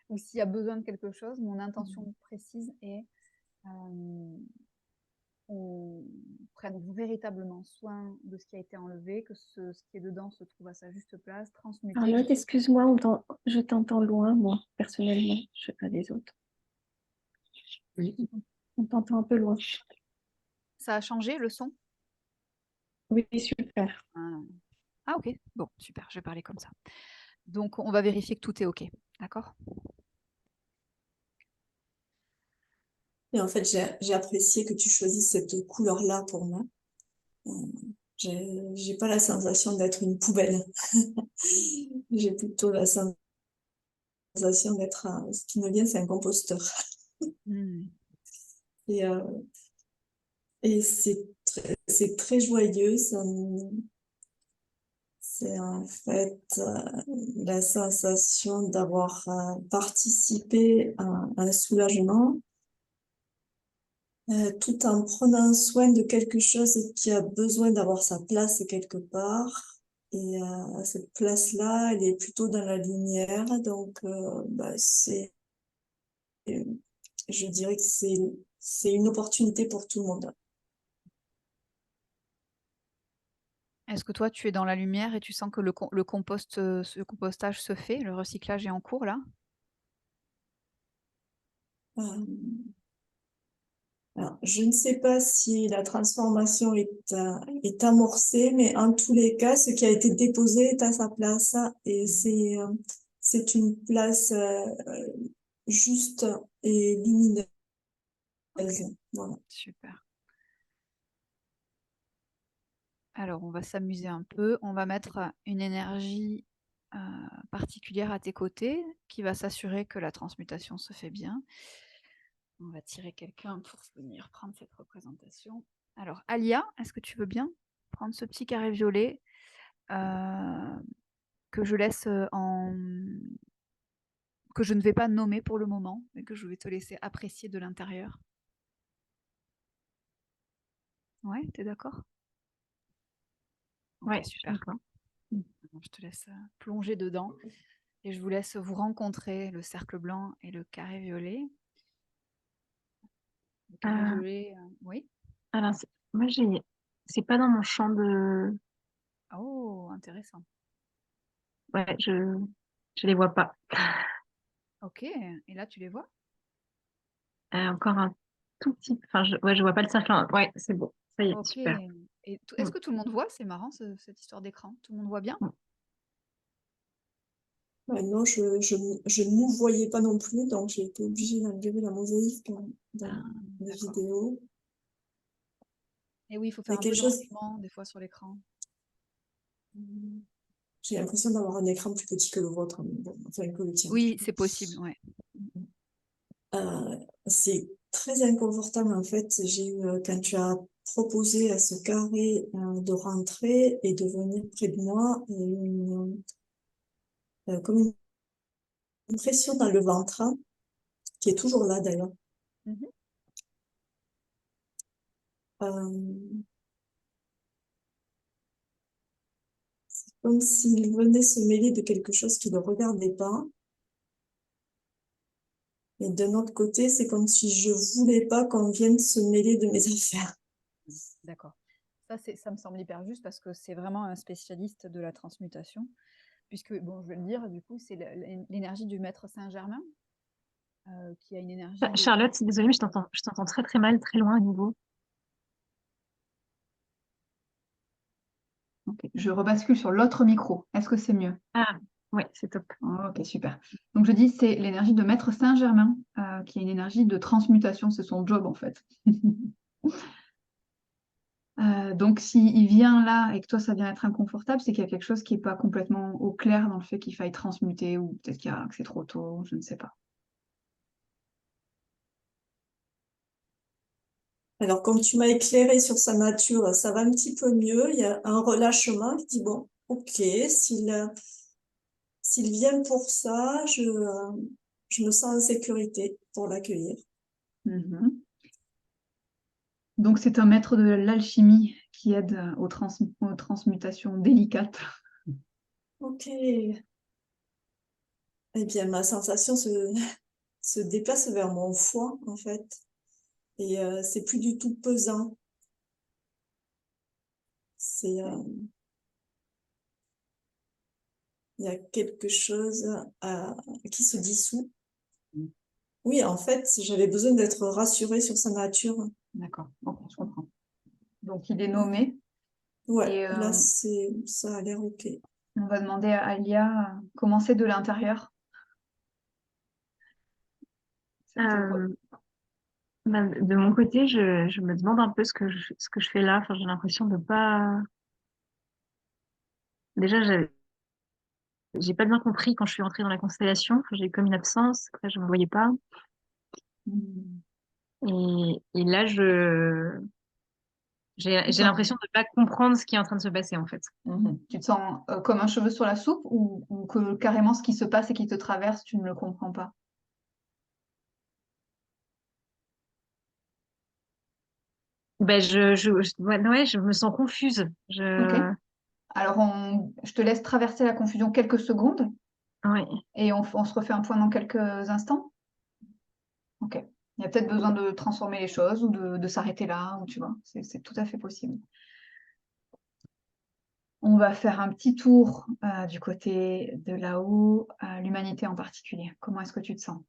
ou s'il y a besoin de quelque chose. Mon intention précise est qu'on prenne véritablement soin de ce qui a été enlevé, que ce qui est dedans se trouve à sa juste place, transmuté. Arnaud, excuse-moi, je t'entends loin, moi, personnellement. Je sais pas les autres. Oui. On t'entend un peu loin. Ça a changé le son? Oui, super. Ah ok, bon, super, je vais parler comme ça. Donc, on va vérifier que tout est OK, d'accord? Et en fait, j'ai apprécié que tu choisisses cette couleur-là pour moi. J'ai pas la sensation d'être une poubelle. J'ai plutôt la sensation d'être ce qui me vient, c'est un composteur. Et, et c'est très joyeux. C'est en fait la sensation d'avoir participé à un soulagement, tout en prenant soin de quelque chose qui a besoin d'avoir sa place quelque part. Et cette place-là, elle est plutôt dans la lumière. Donc, je dirais que c'est une opportunité pour tout le monde. Est-ce que toi, tu es dans la lumière et tu sens que le compostage se fait, le recyclage est en cours là? Euh, alors, je ne sais pas si la transformation est amorcée, mais en tous les cas, ce qui a été déposé est à sa place et c'est une place juste et lumineuse. Voilà. Super. Alors, on va s'amuser un peu. On va mettre une énergie particulière à tes côtés qui va s'assurer que la transmutation se fait bien. On va tirer quelqu'un pour venir prendre cette représentation. Alors, Alia, est-ce que tu veux bien prendre ce petit carré violet que je laisse que je ne vais pas nommer pour le moment, mais que je vais te laisser apprécier de l'intérieur. Ouais, t'es d'accord? Ok, Ouais, super. d'accord. Je te laisse plonger dedans et je vous laisse vous rencontrer, le cercle blanc et le carré violet. Le carré violet, oui. Alors, moi, c'est pas dans mon champ de... Oh, intéressant. Ouais, je les vois pas. Ok, et là tu les vois? Encore un tout petit... Enfin, ouais, je vois pas le cercle. Ouais, c'est bon. Ça y est, Ok. super. Et Mm. est-ce que tout le monde voit? C'est marrant cette histoire d'écran. Tout le monde voit bien? Non, je ne nous voyais pas non plus, donc j'ai été obligée d'enlever la mosaïque dans les D'accord. vidéos. Et oui, il faut Il y faire a un peu quelque de chose. rangement des fois sur l'écran. J'ai l'impression d'avoir un écran plus petit que le vôtre, mais bon, enfin que le tien. Oui, c'est possible, ouais. C'est très inconfortable en fait. J'ai eu quand tu as proposé à ce carré de rentrer et de venir près de moi, comme une pression dans le ventre, hein, qui est toujours là d'ailleurs. Mhm. Euh, Comme s'il venait se mêler de quelque chose qui ne le regardait pas. Et d'un autre côté, c'est comme si je voulais pas qu'on vienne se mêler de mes affaires. D'accord. Ça me semble hyper juste parce que c'est vraiment un spécialiste de la transmutation. Puisque, bon, je vais le dire, du coup, c'est l'énergie du maître Saint-Germain, qui a une énergie de... Charlotte, désolée, mais je t'entends très très mal, très loin à nouveau. Ok, je rebascule sur l'autre micro. Est-ce que c'est mieux? Ah, ouais, c'est top. Ok, super. Donc je dis, c'est l'énergie de maître Saint-Germain, qui est une énergie de transmutation, c'est son job en fait. Donc s'il vient là et que toi ça vient être inconfortable, c'est qu'il y a quelque chose qui n'est pas complètement au clair dans le fait qu'il faille transmuter ou peut-être que c'est trop tôt, je ne sais pas. Alors, comme tu m'as éclairé sur sa nature, ça va un petit peu mieux. Il y a un relâchement qui dit, bon, ok, s'il vient pour ça, je me sens en sécurité pour l'accueillir. Mhm. Donc c'est un maître de l'alchimie qui aide aux transmutations délicates. Ok. Eh bien, ma sensation se déplace vers mon foie, en fait. Et c'est plus du tout pesant. C'est, il y a quelque chose qui se dissout. Oui, en fait, j'avais besoin d'être rassurée sur sa nature. D'accord, ok, je comprends. Donc il est nommé Ouais, et là, ça a l'air ok. on va demander à Alia comment c'est de l'intérieur. Euh, de mon côté, je me demande un peu ce que je fais là. Enfin, j'ai l'impression de pas. Déjà, j'ai pas bien compris quand je suis entrée dans la constellation. Enfin, j'ai eu comme une absence. Après, je me voyais pas. Et là, j'ai l'impression de pas comprendre ce qui est en train de se passer, en fait. Tu te sens comme un cheveu sur la soupe ou que carrément ce qui se passe et qui te traverse, tu ne le comprends pas? Ben, ouais, je me sens confuse. Ok. Alors je te laisse traverser la confusion quelques secondes Ouais. et on se refait un point dans quelques instants. Ok. Il y a peut-être besoin de transformer les choses ou de s'arrêter là, ou tu vois, c'est tout à fait possible. on va faire un petit tour du côté de là-haut, l'humanité en particulier. Comment est-ce que tu te sens?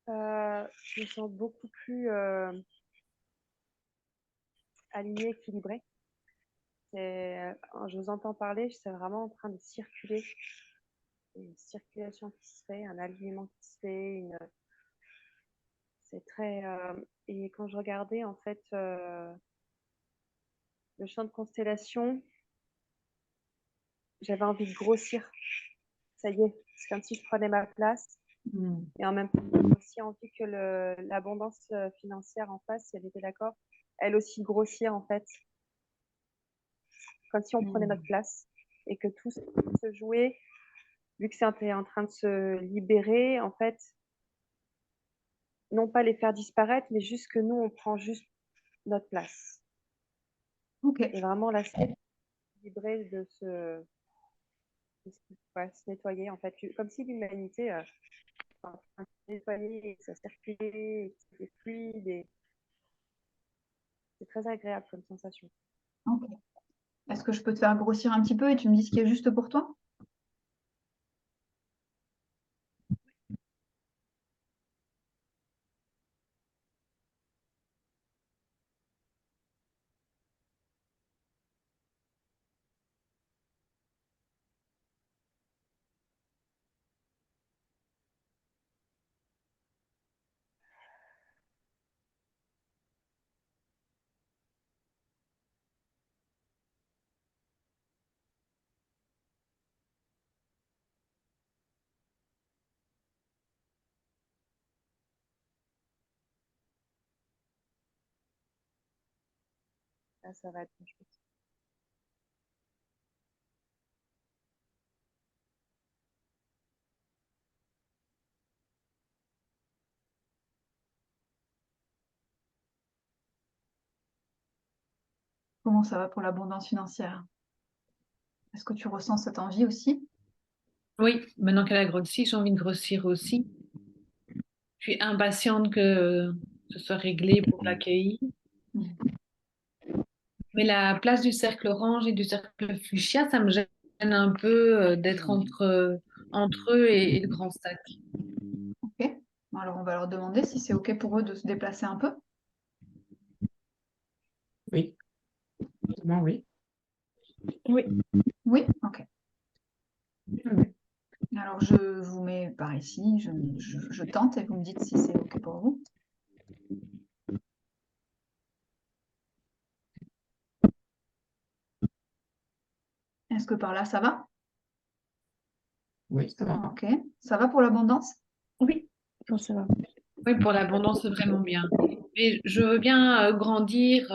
Je me sens beaucoup plus alignée, équilibrée. Je vous entends parler, c'est vraiment en train de circuler. Une circulation qui se fait, un alignement qui se fait. C'est très. Et quand je regardais, en fait, le champ de constellation, j'avais envie de grossir. Ça y est, c'est comme si je prenais ma place. Et en même temps, j'ai aussi envie que l'abondance financière en face, si elle était d'accord, elle aussi grossir, en fait. Comme si on prenait notre place et que tout se jouait, vu que c'était en train de se libérer, en fait, non pas les faire disparaître, mais juste que nous, on prend juste notre place. Ok. Et vraiment la équilibrer se nettoyer, en fait, comme si l'humanité se nettoyait et ça circulait, et c'était fluide, et c'est très agréable comme sensation. Ok. Est-ce que je peux te faire grossir un petit peu et tu me dis ce qui est juste pour toi? Là, ça va être chouette. Comment ça va pour l'abondance financière? Est-ce que tu ressens cette envie aussi? Oui, maintenant qu'elle a grossi, j'ai envie de grossir aussi. Je suis impatiente que ce soit réglé pour l'accueillir. Mais la place du cercle orange et du cercle fuchsia, ça me gêne un peu d'être entre eux et le grand stack. Ok. Bon, alors, on va leur demander si c'est ok pour eux de se déplacer un peu. Oui. Évidemment, oui. Oui. Oui, ok. Oui. Alors, je vous mets par ici, je tente et vous me dites si c'est ok pour vous. Est-ce que par là, ça va? Oui, ça va. Ok. Ça va pour l'abondance? Oui. Bon, ça va. Oui, pour l'abondance, c'est vraiment bien. Mais je veux bien grandir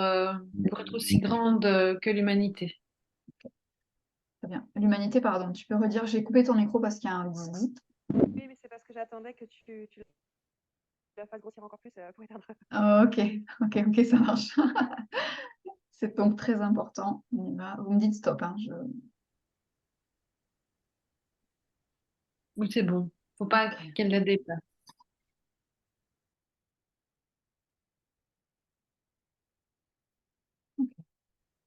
pour être aussi grande que l'humanité. Très bien. L'humanité, pardon. Tu peux redire, j'ai coupé ton micro parce qu'il y a un zzzz. Oui, mais c'est parce que j'attendais que tu la fasses grossir encore plus pour éteindre. Ok, ok, ça marche. C'est donc très important. On y va. Vous me dites stop, hein, Oui, c'est bon. Faut pas qu'elle la déplace.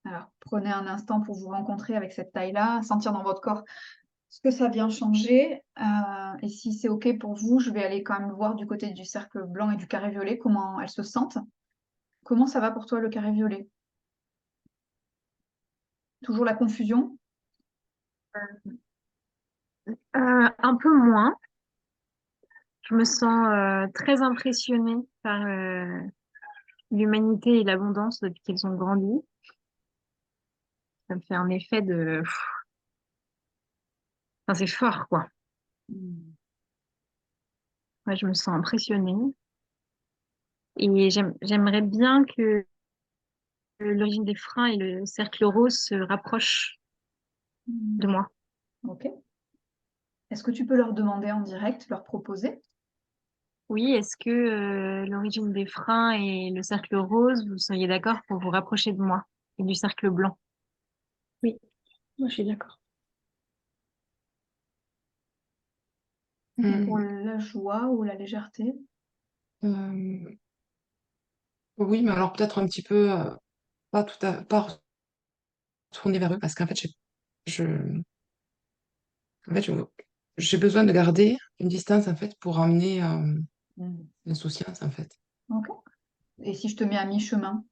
Alors, prenez un instant pour vous rencontrer avec cette taille-là, sentir dans votre corps ce que ça vient changer. Et si c'est OK pour vous, je vais aller quand même voir du côté du cercle blanc et du carré violet comment elles se sentent. Comment ça va pour toi, le carré violet? Toujours la confusion? Un peu moins. Je me sens très impressionnée par l'humanité et l'abondance depuis qu'elles ont grandi. Ça me fait un effet de... Enfin, c'est fort, quoi. Ouais, je me sens impressionnée. Et j'aimerais bien que l'origine des freins et le cercle rose se rapprochent de moi. OK. Est-ce que tu peux leur demander en direct, leur proposer? Oui, est-ce que l'origine des freins et le cercle rose, vous seriez d'accord pour vous rapprocher de moi et du cercle blanc? Oui, moi je suis d'accord. Pour la joie ou la légèreté? Euh, Oui, mais alors peut-être un petit peu, pas retourner vers eux, parce qu'en fait, je, en fait, j'ai besoin de garder une distance, en fait, pour amener Mm. l'insouciance, en fait. Ok. Et si je te mets à mi-chemin?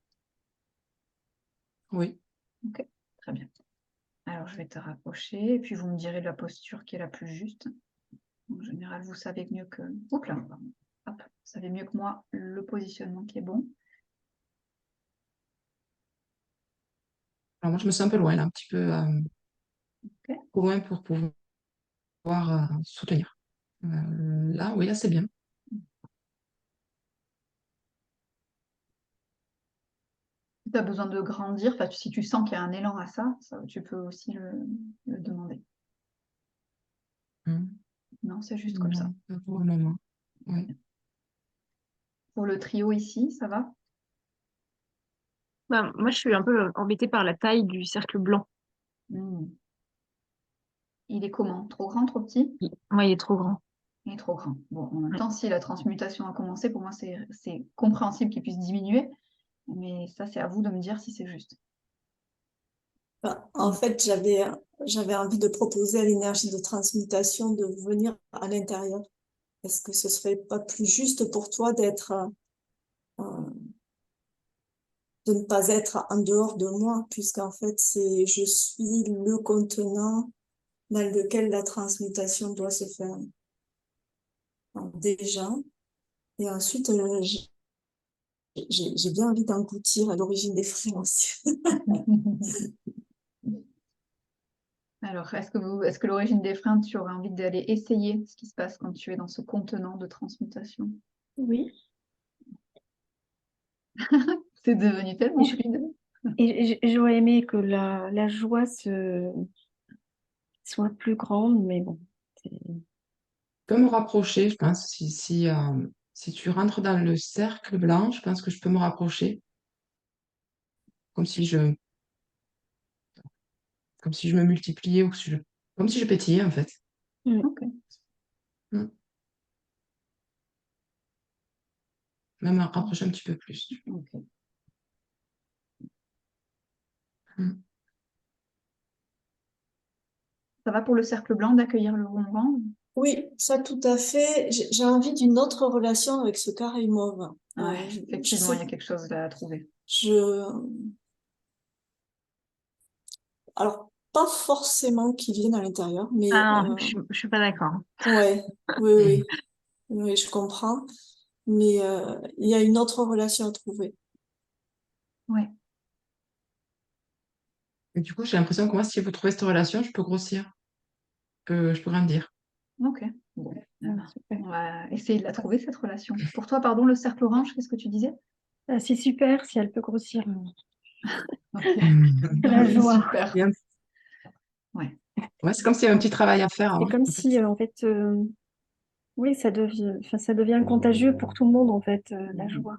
Oui. Ok, très bien. Alors, je vais te rapprocher et puis vous me direz la posture qui est la plus juste. En général, vous savez mieux que... Oups là, pardon. Hop, vous savez mieux que moi le positionnement qui est bon. Alors moi, je me sens un peu loin, là, un petit peu Ok. trop loin pour pouvoir soutenir. Là, oui, là, c'est bien. Si tu as besoin de grandir, enfin, si tu sens qu'il y a un élan à ça, tu peux aussi le demander. Mm. Non, c'est juste comme ça. Non, pas pour le moment. Oui. Pour le trio ici, ça va? Bah, moi, je suis un peu embêtée par la taille du cercle blanc. Hmm. Il est comment? Trop grand, trop petit? Ouais, il est trop grand. Il est trop grand. Bon, en même Ouais. temps, si la transmutation a commencé, pour moi, c'est compréhensible qu'il puisse diminuer. Mais ça, c'est à vous de me dire si c'est juste. Enfin, en fait, j'avais envie de proposer à l'énergie de transmutation de venir à l'intérieur. Est-ce que ce serait pas plus juste pour toi de ne pas être en dehors de moi, puisqu'en fait, je suis le contenant dans lequel la transmutation doit se faire. Alors, déjà. Et ensuite, j'ai bien envie d'engloutir à l'origine des fruits aussi. Alors, est-ce que l'origine des freins, tu aurais envie d'aller essayer ce qui se passe quand tu es dans ce contenant de transmutation? Oui. C'est devenu tellement fluide. Et j'aurais aimé que la joie soit plus grande, mais bon. Je peux me rapprocher, je pense, si tu rentres dans le cercle blanc, je pense que je peux me rapprocher, comme si je, comme si je me multipliais ou comme si je pétillais, en fait. Mm. Ok. Mm. Même me rapprocher un petit peu plus. Ok. Mm. Ça va pour le cercle blanc d'accueillir le ronron? Oui, ça tout à fait. J'ai envie d'une autre relation avec ce carré mauve. Ouais, Je effectivement, il y a quelque chose là à trouver. je, alors, pas forcément qu'il vienne à l'intérieur, mais Ah non, je suis pas d'accord. ouais, oui, oui, je comprends. Mais il y a une autre relation à trouver. Ouais. Et du coup, j'ai l'impression que moi, si vous trouvez cette relation, je peux grossir, je peux grandir. Ok. Bon. Ah, super. On va essayer de la trouver, cette relation. Pour toi, pardon, le cercle orange, qu'est-ce que tu disais? Ah, c'est super si elle peut grossir. Ok. La joie. Super. Bien. Ouais. Ouais, c'est comme s'il y avait un petit travail à faire, C'est hein, comme en fait. si, en fait, oui, enfin, ça devient contagieux pour tout le monde, en fait, la Mhm. joie.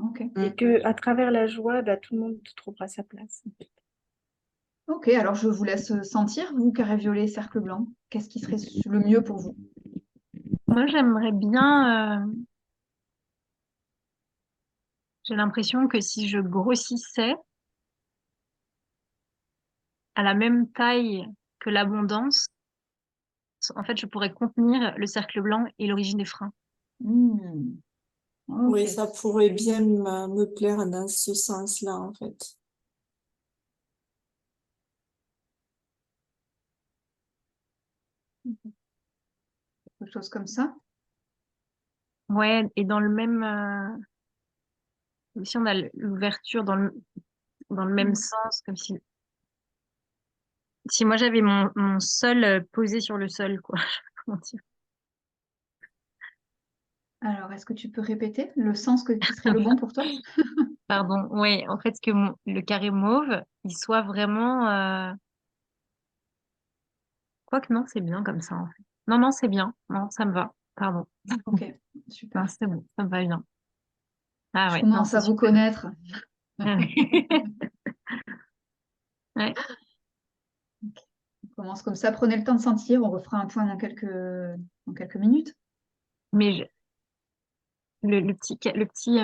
Ok. Et Mm. que à travers la joie, bah, tout le monde trouvera sa place. Ok, alors je vous laisse sentir, vous, carré violet, cercle blanc. Qu'est-ce qui serait le mieux pour vous? Moi, j'aimerais bien, j'ai l'impression que si je grossissais à la même taille que l'abondance, en fait, je pourrais contenir le cercle blanc et l'origine des freins. Hmm. Ok. Oui, ça pourrait bien me plaire dans ce sens-là, en fait. Quelque chose comme ça. Ouais, et dans le même, comme si on a l'ouverture dans le même sens, comme si moi j'avais mon sol posé sur le sol, quoi. Comment dire? Alors, est-ce que tu peux répéter le sens qui serait le bon pour toi? Pardon, ouais, en fait, que le carré mauve, il soit vraiment, quoique non, c'est bien comme ça, en fait. Non, non, c'est bien. Non, ça me va. Pardon. Ok, Non, super. c'est bon, ça me va bien. Ah Je ouais, non, commence c'est à vous super. connaître. Ouais. On commence comme ça. Prenez le temps de sentir. On refera un point dans quelques minutes. Mais Le petit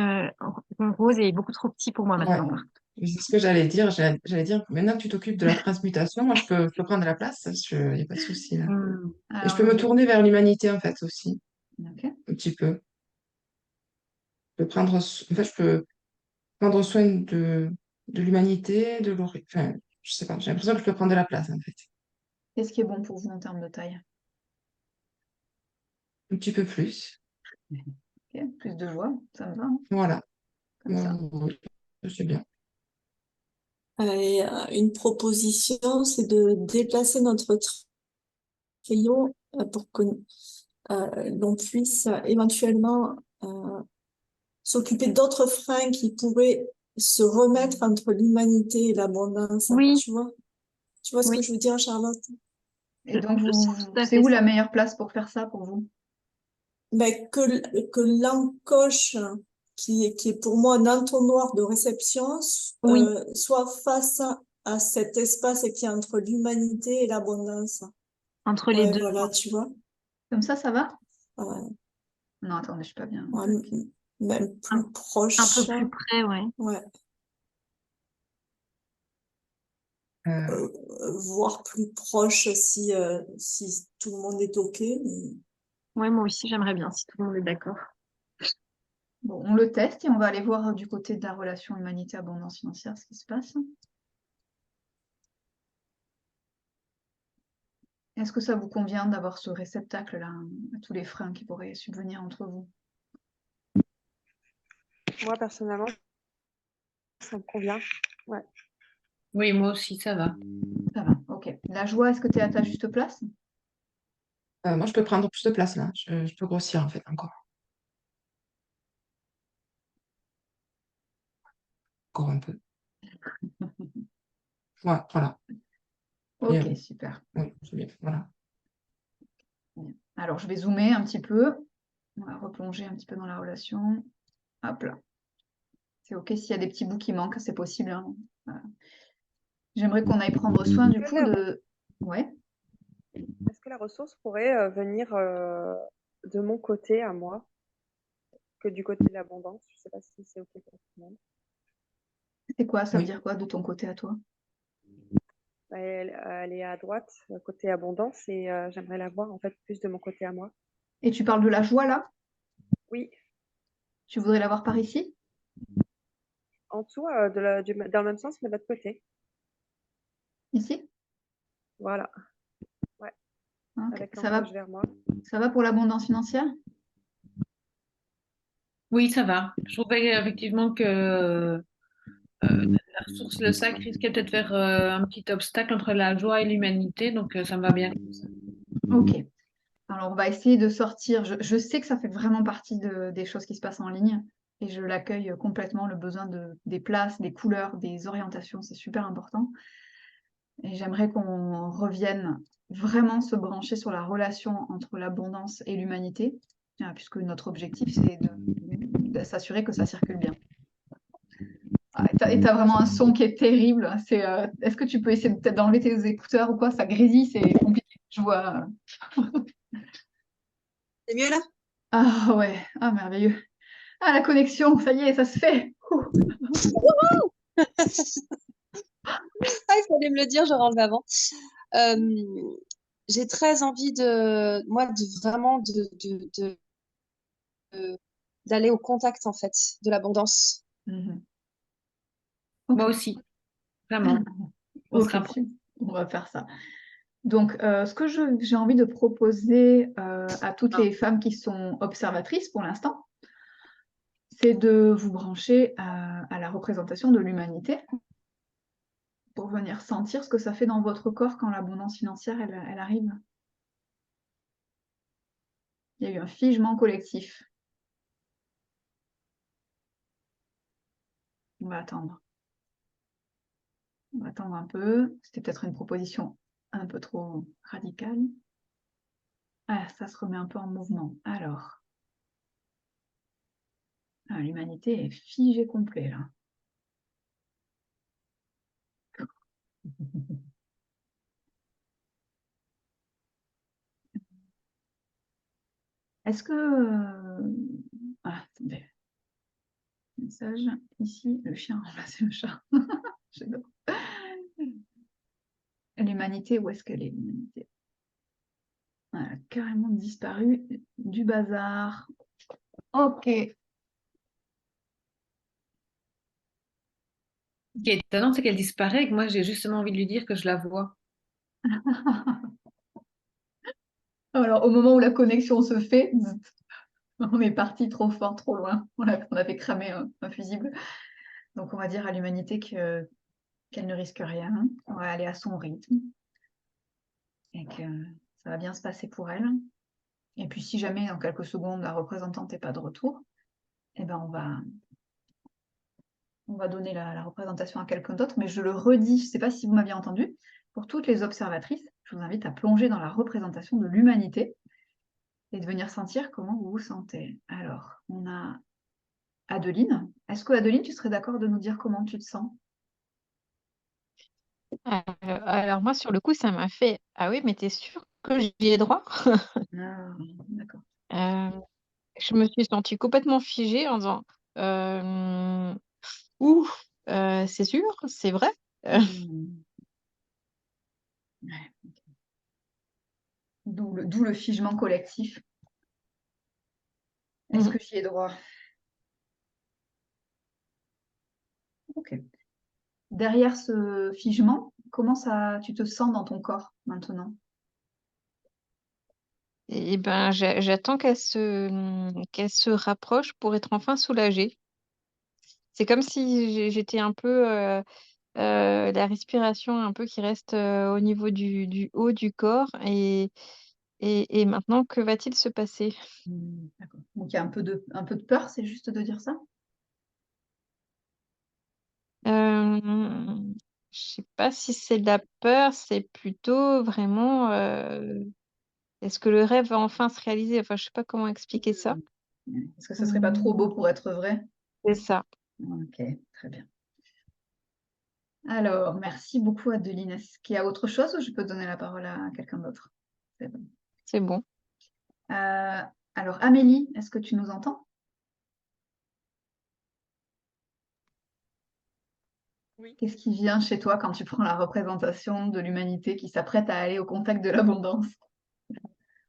rond rose est beaucoup trop petit pour moi Ouais. maintenant. C'est ce que j'allais dire. J'allais dire, maintenant que tu t'occupes de la transmutation, moi, je peux prendre la place. Il n'y a pas de souci là. Et je Alors, peux me tourner vers l'humanité, en fait, aussi, ok. un petit peu. Je peux en fait, je peux prendre soin de l'humanité, de l'aurait. Enfin, je sais pas, j'ai l'impression que je peux prendre de la place, en fait. Qu'est-ce qui est bon pour vous en termes de taille? Un petit peu plus. Ok, plus de joie, ça me va, hein, Voilà. comme ça. Oui, c'est bien. Et, une proposition, c'est de déplacer notre crayon pour que l'on puisse éventuellement s'occuper d'autres freins qui pourraient se remettre entre l'humanité et l'abondance. Oui, Tu vois ce que oui, je veux dire, Charlotte? Et donc, je sens tout à c'est fait où la ça. meilleure place pour faire ça pour vous? Ben, que l'encoche qui est pour moi un entonnoir de réception Oui, soit face à cet espace qui est entre l'humanité et l'abondance. entre les Ouais, deux. voilà, tu vois. Comme ça va? Ouais, Non, attendez, je suis pas bien. ouais, Tac. même Un, plus un peu proche. plus près, ouais. Ouais, Euh, voire plus proche si tout le monde est OK. Mais... Ouais, moi aussi, j'aimerais bien, si tout le monde est d'accord. Bon, on le teste et on va aller voir du côté de la relation humanité-abondance financière ce qui se passe. Est-ce que ça vous convient d'avoir ce réceptacle-là, à tous les freins qui pourraient subvenir entre vous? Moi, personnellement, ça me convient. Ouais. Oui, moi aussi, ça va. Ça va, ok. La joie, est-ce que tu es à ta juste place? moi, je peux prendre plus de place, là. Je peux grossir, en fait, encore. Encore un peu. Ouais, voilà. Et, Ok, super. oui, c'est bien. Voilà. Bien. Alors, je vais zoomer un petit peu. On va replonger un petit peu dans la relation. Hop là. C'est ok s'il y a des petits bouts qui manquent, c'est possible, hein. Voilà. J'aimerais qu'on aille prendre soin du coup de... Ouais. Est-ce que la ressource pourrait venir de mon côté à moi, que du côté de l'abondance? Je ne sais pas si c'est OK pour tout le monde. C'est quoi? Ça veut Oui. dire quoi de ton côté à toi? Elle est à droite, côté abondance, et j'aimerais la voir en fait plus de mon côté à moi. Et tu parles de la joie là? Oui, Tu voudrais l'avoir par ici? en dessous, dans le même sens, mais de l'autre côté. Ici? Voilà, ouais, Ok. avec l'ancrage vers moi. Ça va pour l'abondance financière? Oui, ça va. Je trouvais effectivement que la ressource, le sac risquait peut-être de faire un petit obstacle entre la joie et l'humanité, donc ça me va bien comme ça. Ok. Alors, on va essayer de sortir. Je sais que ça fait vraiment partie des choses qui se passent en ligne et je l'accueille complètement, le besoin des places, des couleurs, des orientations, c'est super important. Et j'aimerais qu'on revienne vraiment se brancher sur la relation entre l'abondance et l'humanité, puisque notre objectif, c'est de s'assurer que ça circule bien. Ah, et t'as vraiment un son qui est terrible. Est-ce que tu peux essayer peut-être d'enlever tes écouteurs ou quoi? Ça grésille, c'est compliqué. Je vois. C'est mieux là? Ah ouais, ah merveilleux. Ah, la connexion, ça y est, ça se fait. Ouh. Ah, il fallait me le dire, je rentre avant. J'ai très envie moi, d'aller au contact, en fait, de l'abondance. Mhm. Moi Ok, aussi, vraiment. On se ok, rapproche. on va faire ça. Donc, ce que j'ai envie de proposer à toutes les femmes qui sont observatrices pour l'instant, c'est de vous brancher à la représentation de l'humanité pour venir sentir ce que ça fait dans votre corps quand l'abondance financière, elle arrive. Il y a eu un figement collectif. On va attendre. On va attendre un peu. C'était peut-être une proposition un peu trop radicale. Ah, ça se remet un peu en mouvement. Alors, l'humanité est figée complet là. Est-ce que Ah, attendez. Message. Ici, le chien a remplacé le chat. J'adore. L'humanité, où est-ce qu'elle est, l'humanité? Elle a carrément disparu du bazar. Ok. Ce qui est étonnant, c'est qu'elle disparaît et que moi, j'ai justement envie de lui dire que je la vois. Alors, au moment où la connexion se fait, zut, on est parti trop fort, trop loin. On a fait cramer un fusible. Donc, on va dire à l'humanité qu'elle ne risque rien. On va aller à son rythme et que ça va bien se passer pour elle. Et puis, si jamais, dans quelques secondes, la représentante n'est pas de retour, eh ben, on va donner la représentation à quelqu'un d'autre. Mais je le redis, je ne sais pas si vous m'aviez entendu, pour toutes les observatrices, je vous invite à plonger dans la représentation de l'humanité et de venir sentir comment vous vous sentez. Alors, on a Adeline. Est-ce que, Adeline, tu serais d'accord de nous dire comment tu te sens? Alors moi, sur le coup, ça m'a fait, ah oui, mais t'es sûre que j'y ai droit? Ah, d'accord. Euh, je me suis sentie complètement figée en disant, euh, ouh, c'est sûr, c'est vrai. Hmm. Ouais. D'où le figement collectif. Est-ce Mhm. que j'y ai droit? Ok. Derrière ce figement, comment tu te sens dans ton corps maintenant? Et ben, j'attends qu'elle se rapproche pour être enfin soulagée. C'est comme si j'étais un peu la respiration un peu qui reste au niveau du haut du corps et maintenant, que va-t-il se passer? D'accord. Donc il y a un peu de peur, c'est juste de dire ça? Je sais pas si c'est de la peur, c'est plutôt vraiment est-ce que le rêve va enfin se réaliser? Enfin, je sais pas comment expliquer ça. Est-ce que ce serait pas trop beau pour être vrai? C'est ça, Ok, très bien. Alors, merci beaucoup, Adeline. Est-ce qu'il y a autre chose ou je peux donner la parole à quelqu'un d'autre? C'est bon. c'est bon. Alors, Amélie, est-ce que tu nous entends? Oui. Qu'est-ce qui vient chez toi quand tu prends la représentation de l'humanité qui s'apprête à aller au contact de l'abondance?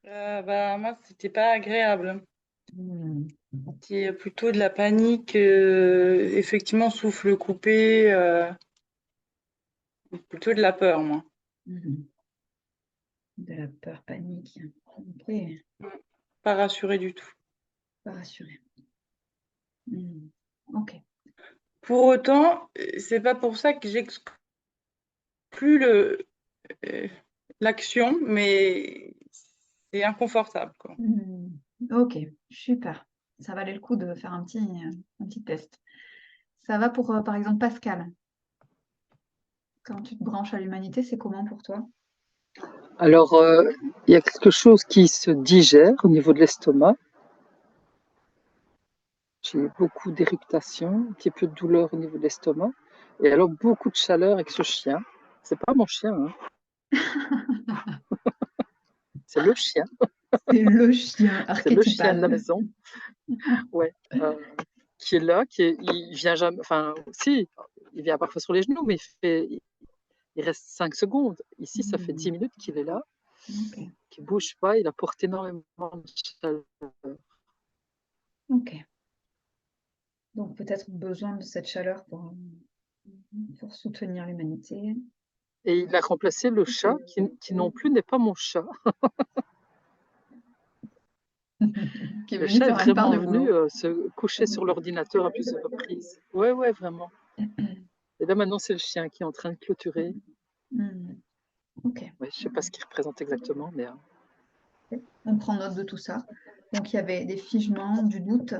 Moi, c'était pas agréable. Hmm. C'était plutôt de la panique, effectivement, souffle coupé, plutôt de la peur, moi. Mhm. De la peur, panique. Ok, Pas rassurée du tout. pas rassuré. Ok. Pour autant, c'est pas pour ça que j'exclus euh, l'action, mais c'est inconfortable, quoi. Ok, super. Ça valait le coup de faire un petit test. Ça va pour, par exemple, Pascal. Quand tu te branches à l'humanité, c'est comment pour toi? Alors, il y a quelque chose qui se digère au niveau de l'estomac. J'ai beaucoup d'éructation, un petit peu de douleur au niveau de l'estomac. Et alors, beaucoup de chaleur avec ce chien. C'est pas mon chien, hein. C'est le chien. C'est le chien C'est le chien de la archétypal. maison. Ouais. Qui est là, il vient jamais. Enfin, si, il vient parfois sur les genoux, mais il reste 5 secondes. Ici, ça fait 10 minutes qu'il est là, Ok. qu'il bouge pas. Il apporte énormément de chaleur. Ok. Donc peut-être besoin de cette chaleur pour soutenir l'humanité. Et il a remplacé le chat, qui non plus n'est pas mon chat. Qui est Le venu chat est faire une part vraiment du venu boulot. se coucher sur l'ordinateur à plusieurs reprises. Ouais, ouais, vraiment. Et là, maintenant, c'est le chien qui est en train de clôturer. Ok. Ouais, je sais pas ce qu'il représente exactement, mais On prend note de tout ça. Donc il y avait des figements, du doute.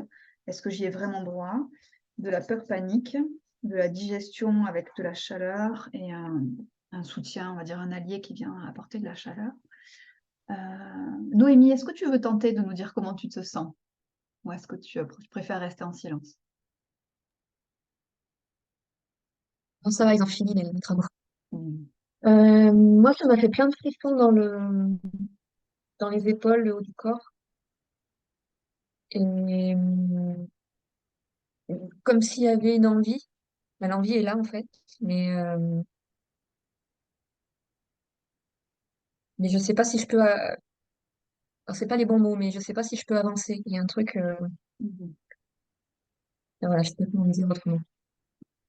Est-ce que j'y ai vraiment droit? De la peur panique, de la digestion avec de la chaleur et un soutien, on va dire un allié qui vient apporter de la chaleur. Noémie, est-ce que tu veux tenter de nous dire comment tu te sens? Ou est-ce que tu préfères rester en silence? Non, ça va, ils ont fini les travaux. Hmm. Moi, ça m'a fait plein de frissons dans les épaules, le haut du corps. Et comme s'il y avait une envie. Ben, l'envie est là, en fait. Mais je sais pas si je peux. Alors, c'est pas les bons mots, mais je sais pas si je peux avancer. Il y a un truc. Mhm. Voilà, je sais pas comment le dire autrement.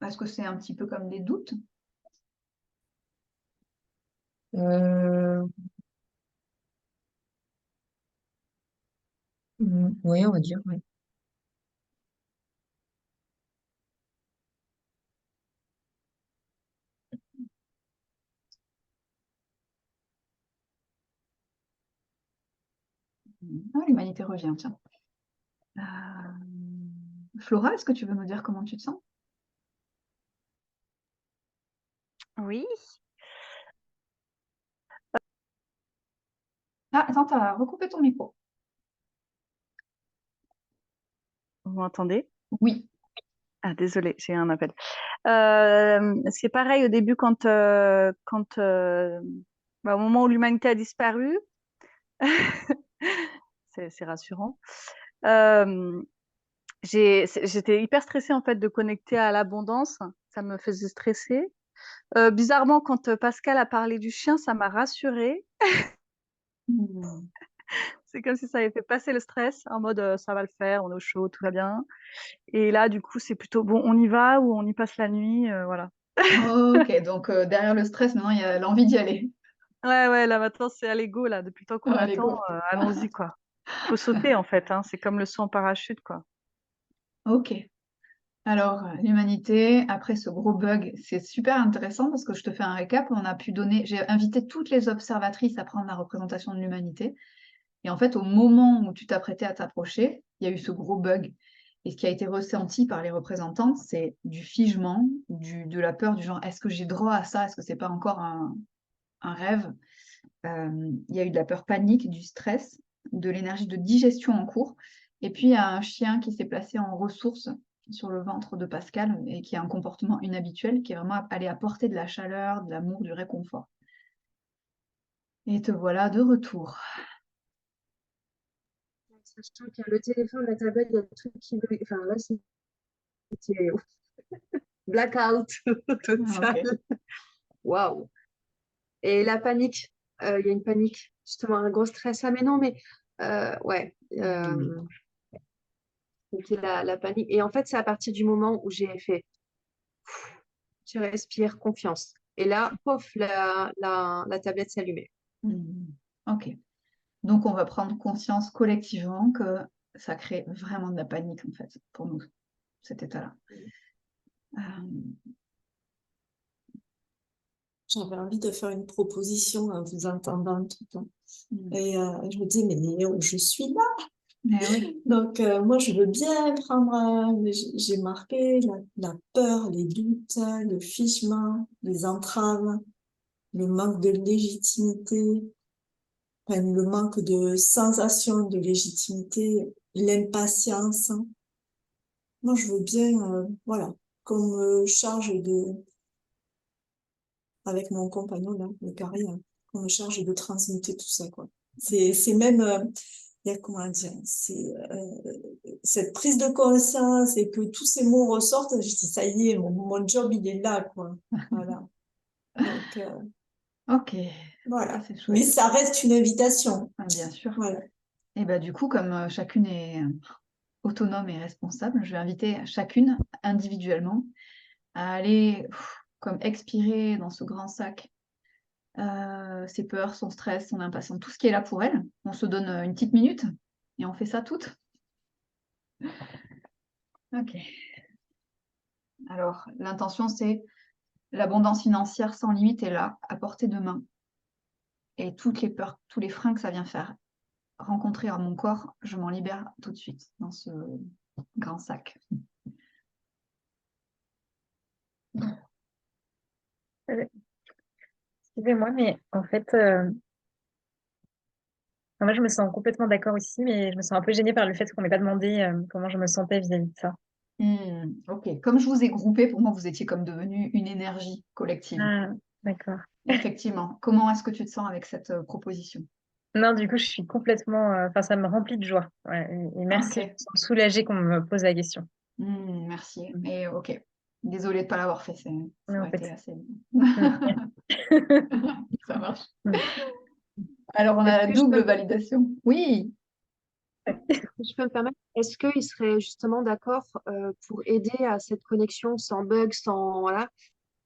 Est-ce que c'est un petit peu comme des doutes? Euh, oui, on va dire, oui. Ah, l'humanité revient, tiens. Flora, est-ce que tu veux nous dire comment tu te sens? Oui. Ah, attends, tu as recoupé ton micro. Vous m'entendez? Oui. Ah, désolée, j'ai un appel. C'est pareil au début quand, au moment où l'humanité a disparu, c'est rassurant. J'étais hyper stressée en fait de connecter à l'abondance, ça me faisait stresser. Bizarrement, quand Pascal a parlé du chien, ça m'a rassurée. C'est comme si ça avait fait passer le stress en mode ça va le faire, on est au chaud, tout va bien. Et là, du coup, c'est plutôt bon, on y va ou on y passe la nuit, voilà. Ok, donc derrière le stress, maintenant, il y a l'envie d'y aller. Ouais, là maintenant c'est à l'ego, là, depuis le temps qu'on Allez, attend, go. allons-y, quoi. Faut sauter en fait, hein, c'est comme le saut en parachute, quoi. Ok. Alors, l'humanité, après ce gros bug, c'est super intéressant parce que je te fais un récap. J'ai invité toutes les observatrices à prendre la représentation de l'humanité. Et en fait, au moment où tu t'apprêtais à t'approcher, il y a eu ce gros bug. Et ce qui a été ressenti par les représentantes, c'est du figement, de la peur du genre, est-ce que j'ai droit à ça? Est-ce que c'est pas encore un rêve? Il y a eu de la peur panique, du stress, de l'énergie de digestion en cours. Et puis, il y a un chien qui s'est placé en ressource sur le ventre de Pascal et qui a un comportement inhabituel, qui est vraiment allé apporter de la chaleur, de l'amour, du réconfort. Et te voilà de retour. Sachant qu'il y a le téléphone, la tablette, il y a des trucs qui veulent. Enfin, là, c'était blackout total. Ok. Waouh. Et la panique, il y a une panique, justement, un gros stress. Ah, mais non, mais ouais, c'était la panique. Et en fait, c'est à partir du moment où j'ai fait, tu respires, confiance. Et là, pof, la tablette s'allumait. Ok. Donc, on va prendre conscience collectivement que ça crée vraiment de la panique, en fait, pour nous, cet état-là. J'avais envie de faire une proposition en vous entendant tout le temps. Et je me dis, mais je suis là. Oui. Donc, moi, je veux bien prendre, j'ai marqué la peur, les doutes, le figement, les entraves, le manque de légitimité, enfin, le manque de sensation de légitimité, l'impatience. Moi, je veux bien, voilà, qu'on me charge avec mon compagnon, là, le carré, qu'on me charge de transmuter tout ça, quoi. C'est même, il y a comment dire, c'est cette prise de conscience et que tous ces mots ressortent, je dis, ça y est, mon job, il est là, quoi. Voilà. Donc, Ok. voilà. Ça, c'est chouette. Mais ça reste une invitation. Bien sûr. Voilà. Et bah, du coup, comme chacune est autonome et responsable, je vais inviter chacune individuellement à aller comme expirer dans ce grand sac ses peurs, son stress, son impatience, tout ce qui est là pour elle. On se donne une petite minute et on fait ça toutes. Ok. Alors, l'intention, c'est l'abondance financière sans limite est là, à portée de main. Et toutes les peurs, tous les freins que ça vient faire rencontrer en mon corps, je m'en libère tout de suite dans ce grand sac. Excusez-moi, mais en fait, moi je me sens complètement d'accord aussi, mais je me sens un peu gênée par le fait qu'on m'ait pas demandé comment je me sentais vis-à-vis de ça. Ok, comme je vous ai groupé, pour moi, vous étiez comme devenu une énergie collective. Ah, d'accord. Effectivement. Comment est-ce que tu te sens avec cette proposition? Non, du coup, je suis complètement. Enfin, ça me remplit de joie. Ouais, et merci. Ok. Je me sens soulagée qu'on me pose la question. Merci. Et ok. Désolée de ne pas l'avoir fait, ça Mais en aurait été fait. assez. Mm. Ça marche. Mm. Alors, on a Est-ce la que je peux, double validation. Oui. je peux me permettre, est-ce qu'il serait justement d'accord pour aider à cette connexion sans bug, sans voilà,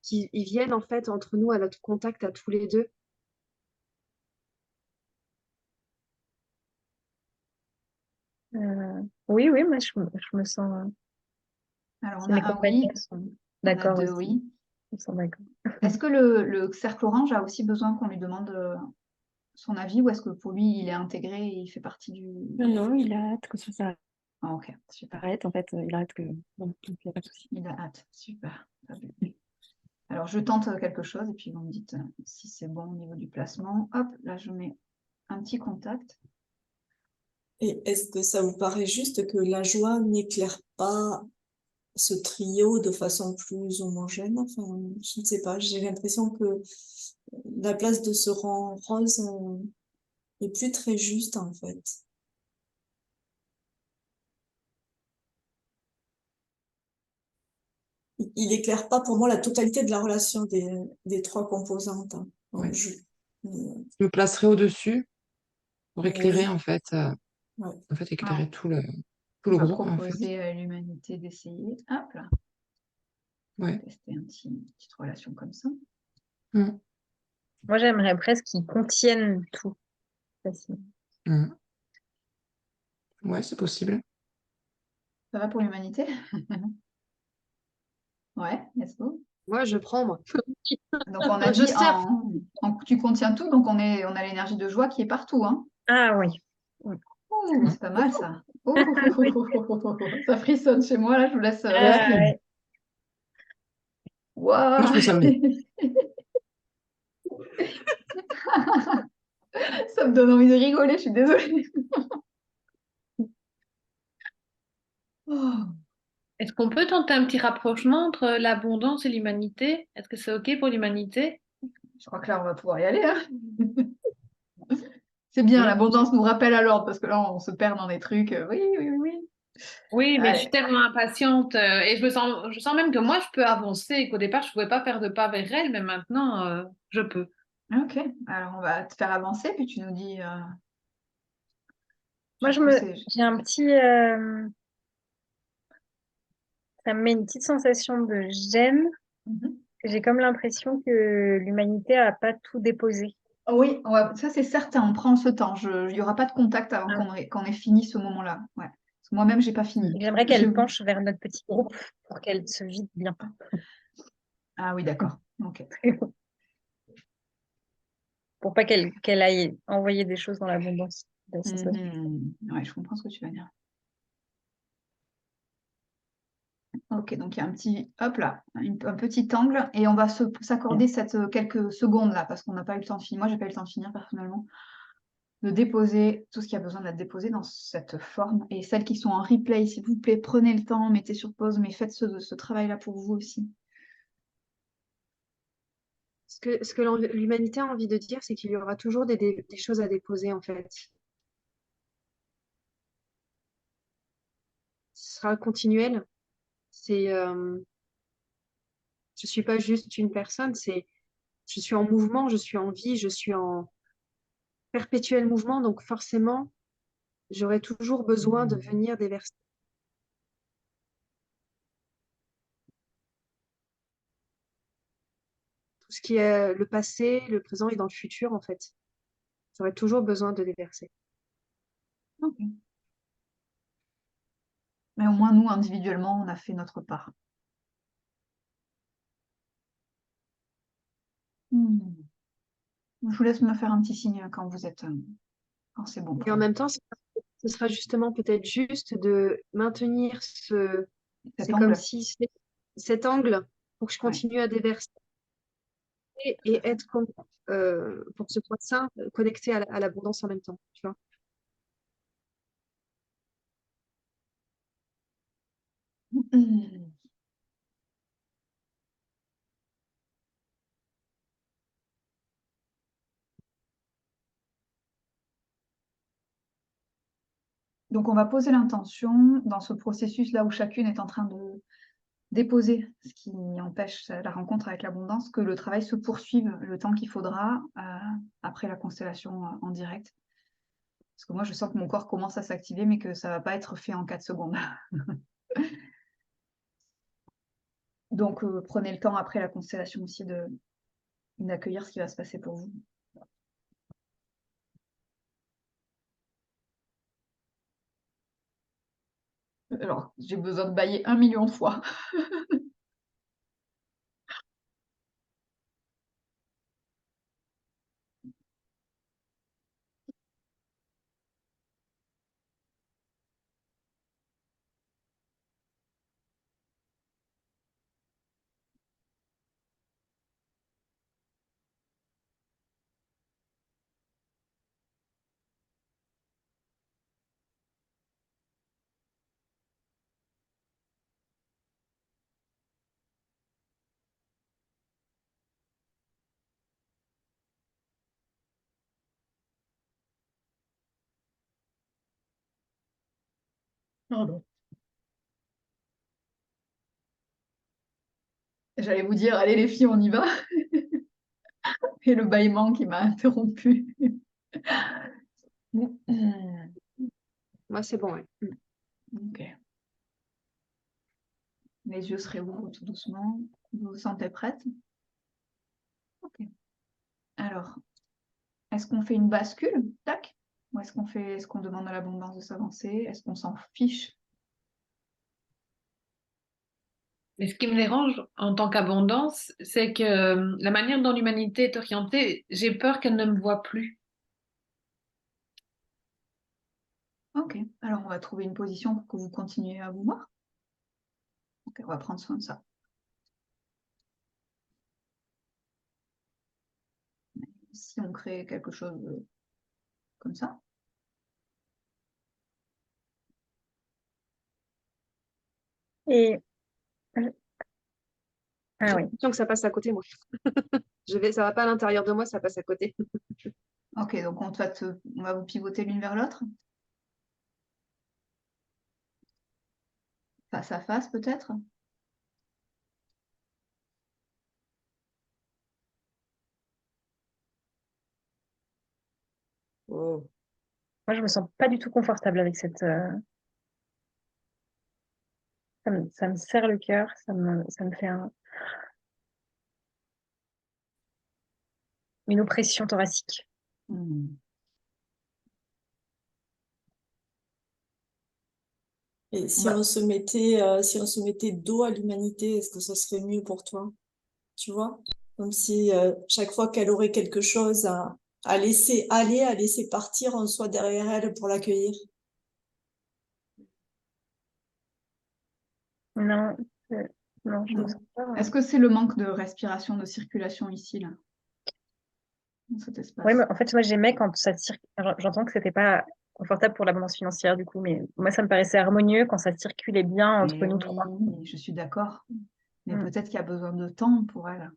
qu'ils ils viennent en fait entre nous à notre contact à tous les deux? Oui, oui, moi, je me sens. Alors, on Si a mes un oui, compagnons sont on a d'accord deux aussi. oui. Ils sont d'accord. Est-ce que le cercle orange a aussi besoin qu'on lui demande son avis ou est-ce que pour lui, il est intégré et il fait partie du... Non, non, il a hâte que ça Ah, ok, super. s'arrête. En fait, il a hâte que. Donc, il n'y a pas de souci. Il a hâte, super. Fabuleux. Alors, je tente quelque chose et puis vous me dites si c'est bon au niveau du placement. Hop, là, je mets un petit contact. Et est-ce que ça vous paraît juste que la joie n'éclaire pas ce trio de façon plus homogène? Enfin, je ne sais pas, j'ai l'impression que la place de ce rang rose est plus très juste en fait. Il éclaire pas pour moi la totalité de la relation des trois composantes, hein. Donc, Ouais. Je me placerai au-dessus pour éclairer, oui, en fait, ouais. éclairer Alors, tout le on va groupe, en fait. proposer à l'humanité d'essayer. Hop là, Ouais. tester une petite relation comme ça. Mm. Moi, j'aimerais presque qu'ils contiennent tout. Facilement. Mm. Ouais, c'est possible. Ça va pour l'humanité? Ouais, let's go. Moi, je prends, moi. Donc, on a Je dit sais. tu contiens tout, donc on a l'énergie de joie qui est partout, hein. Ah oui. Oui. Ouh, c'est pas mal ça. Oh, ça frissonne chez moi, là, je vous laisse. Ouais. Waouh. Moi, je me sens bien. Ça me donne envie de rigoler, je suis désolée. Oh. Est-ce qu'on peut tenter un petit rapprochement entre l'abondance et l'humanité? Est-ce que c'est OK pour l'humanité? Je crois que là, on va pouvoir y aller, hein. C'est bien, Oui, l'abondance nous rappelle à l'ordre, parce que là, on se perd dans des trucs. Oui, oui, oui, oui. oui, mais je suis Allez. tellement impatiente et je sens même que moi, je peux avancer et qu'au départ, je ne pouvais pas faire de pas vers elle, mais maintenant, je peux. Ok, alors on va te faire avancer, puis tu nous dis Moi, jusqu'où c'est. j'ai un petit, ça me met une petite sensation de gêne. Mhm. J'ai comme l'impression que l'humanité a pas tout déposé. Oui, ça c'est certain, on prend ce temps. Il n'y aura pas de contact avant Ah. qu'on ait fini ce moment-là. Ouais. Parce que moi-même, j'ai pas fini. J'aimerais qu'elle penche vers notre petit groupe pour qu'elle se vide bien. Ah oui, d'accord. Ok. Pour pas qu'elle aille envoyer des choses dans l'abondance. La sensation. Ouais, je comprends ce que tu vas dire. Ok, donc il y a un petit, hop là, un petit angle et on va s'accorder quelques secondes là parce qu'on n'a pas eu le temps de finir. Moi, j'ai pas eu le temps de finir personnellement. De déposer tout ce qui a besoin d'être déposé dans cette forme. Et celles qui sont en replay, s'il vous plaît, prenez le temps, mettez sur pause, mais faites ce travail-là pour vous aussi. Ce que l'humanité a envie de dire, c'est qu'il y aura toujours des choses à déposer, en fait. Ce sera continuel. Je suis pas juste une personne, je suis en mouvement, je suis en vie, je suis en perpétuel mouvement, donc forcément, j'aurai toujours besoin de venir déverser tout ce qui est le passé, le présent et dans le futur, en fait. J'aurai toujours besoin de déverser. Okay. Mais au moins, nous, individuellement, on a fait notre part. Je vous laisse me faire un petit signe quand vous êtes, quand c'est bon. Et en même temps, ce sera justement peut-être juste de maintenir c'est comme angle. si cet angle pour que je continue à déverser et être pour que ce soit sain, connecté à l'abondance en même temps, tu vois. Donc, on va poser l'intention dans ce processus-là où chacune est en train de déposer ce qui empêche la rencontre avec l'abondance, que le travail se poursuive le temps qu'il faudra après la constellation en direct. Parce que moi, je sens que mon corps commence à s'activer, mais que ça ne va pas être fait en 4 secondes. Donc, prenez le temps après la constellation aussi d'accueillir ce qui va se passer pour vous. Alors, j'ai besoin de bailler 1 million de fois. Pardon. J'allais vous dire, allez les filles, on y va. Et le bâillement qui m'a interrompu. Moi, c'est bon, ouais. Ok. Les yeux se réouvrent tout doucement. Vous vous sentez prête? Ok. Alors, est-ce qu'on fait une bascule? Tac. Ou est-ce qu'on demande à l'abondance de s'avancer? Est-ce qu'on s'en fiche? Mais ce qui me dérange en tant qu'abondance, c'est que la manière dont l'humanité est orientée, j'ai peur qu'elle ne me voie plus. Ok. Alors, on va trouver une position pour que vous continuiez à vous voir. Ok, on va prendre soin de ça. Si on crée quelque chose comme ça. Et ah J'ai oui. l'impression que ça passe à côté, moi. Ça va pas à l'intérieur de moi, ça passe à côté. Ok, donc on va vous pivoter l'une vers l'autre. Face à face, peut-être. Oh. Moi, je me sens pas du tout confortable avec cette. Ça me serre le cœur, ça me fait une oppression thoracique. Et si on se mettait dos à l'humanité, est-ce que ce serait mieux pour toi? Tu vois? Comme si chaque fois qu'elle aurait quelque chose à laisser aller, à laisser partir, on soit derrière elle pour l'accueillir. Non, non, je me sens pas. Est-ce que c'est le manque de respiration, de circulation ici, là, dans cet espace? Oui, mais en fait, moi, j'aimais quand ça circule. J'entends que c'était pas confortable pour l'abondance financière, du coup, mais moi, ça me paraissait harmonieux quand ça circulait bien entre nous trois. Oui, je suis d'accord. Mais peut-être qu'il y a besoin de temps pour elle.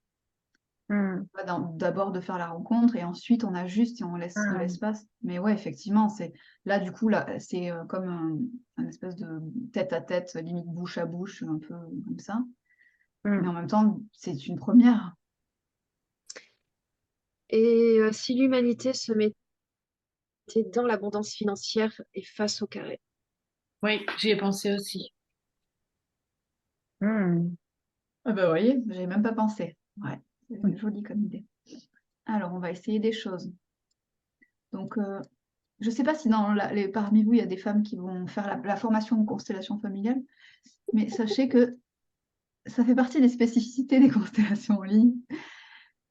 D'abord de faire la rencontre et ensuite on ajuste et on laisse de l'espace. Mais ouais, effectivement, c'est là du coup là, c'est comme un espèce de tête à tête, limite bouche à bouche, un peu comme ça. Mais en même temps, c'est une première. Et si l'humanité se mettait dans l'abondance financière et face au carré? Oui, j'y ai pensé aussi. Ah bah, vous voyez, j'avais même pas pensé. Ouais, c'est joli comme idée. Alors, on va essayer des choses. Donc, je ne sais pas si parmi vous, il y a des femmes qui vont faire la formation en constellation familiale, mais sachez que ça fait partie des spécificités des constellations en ligne,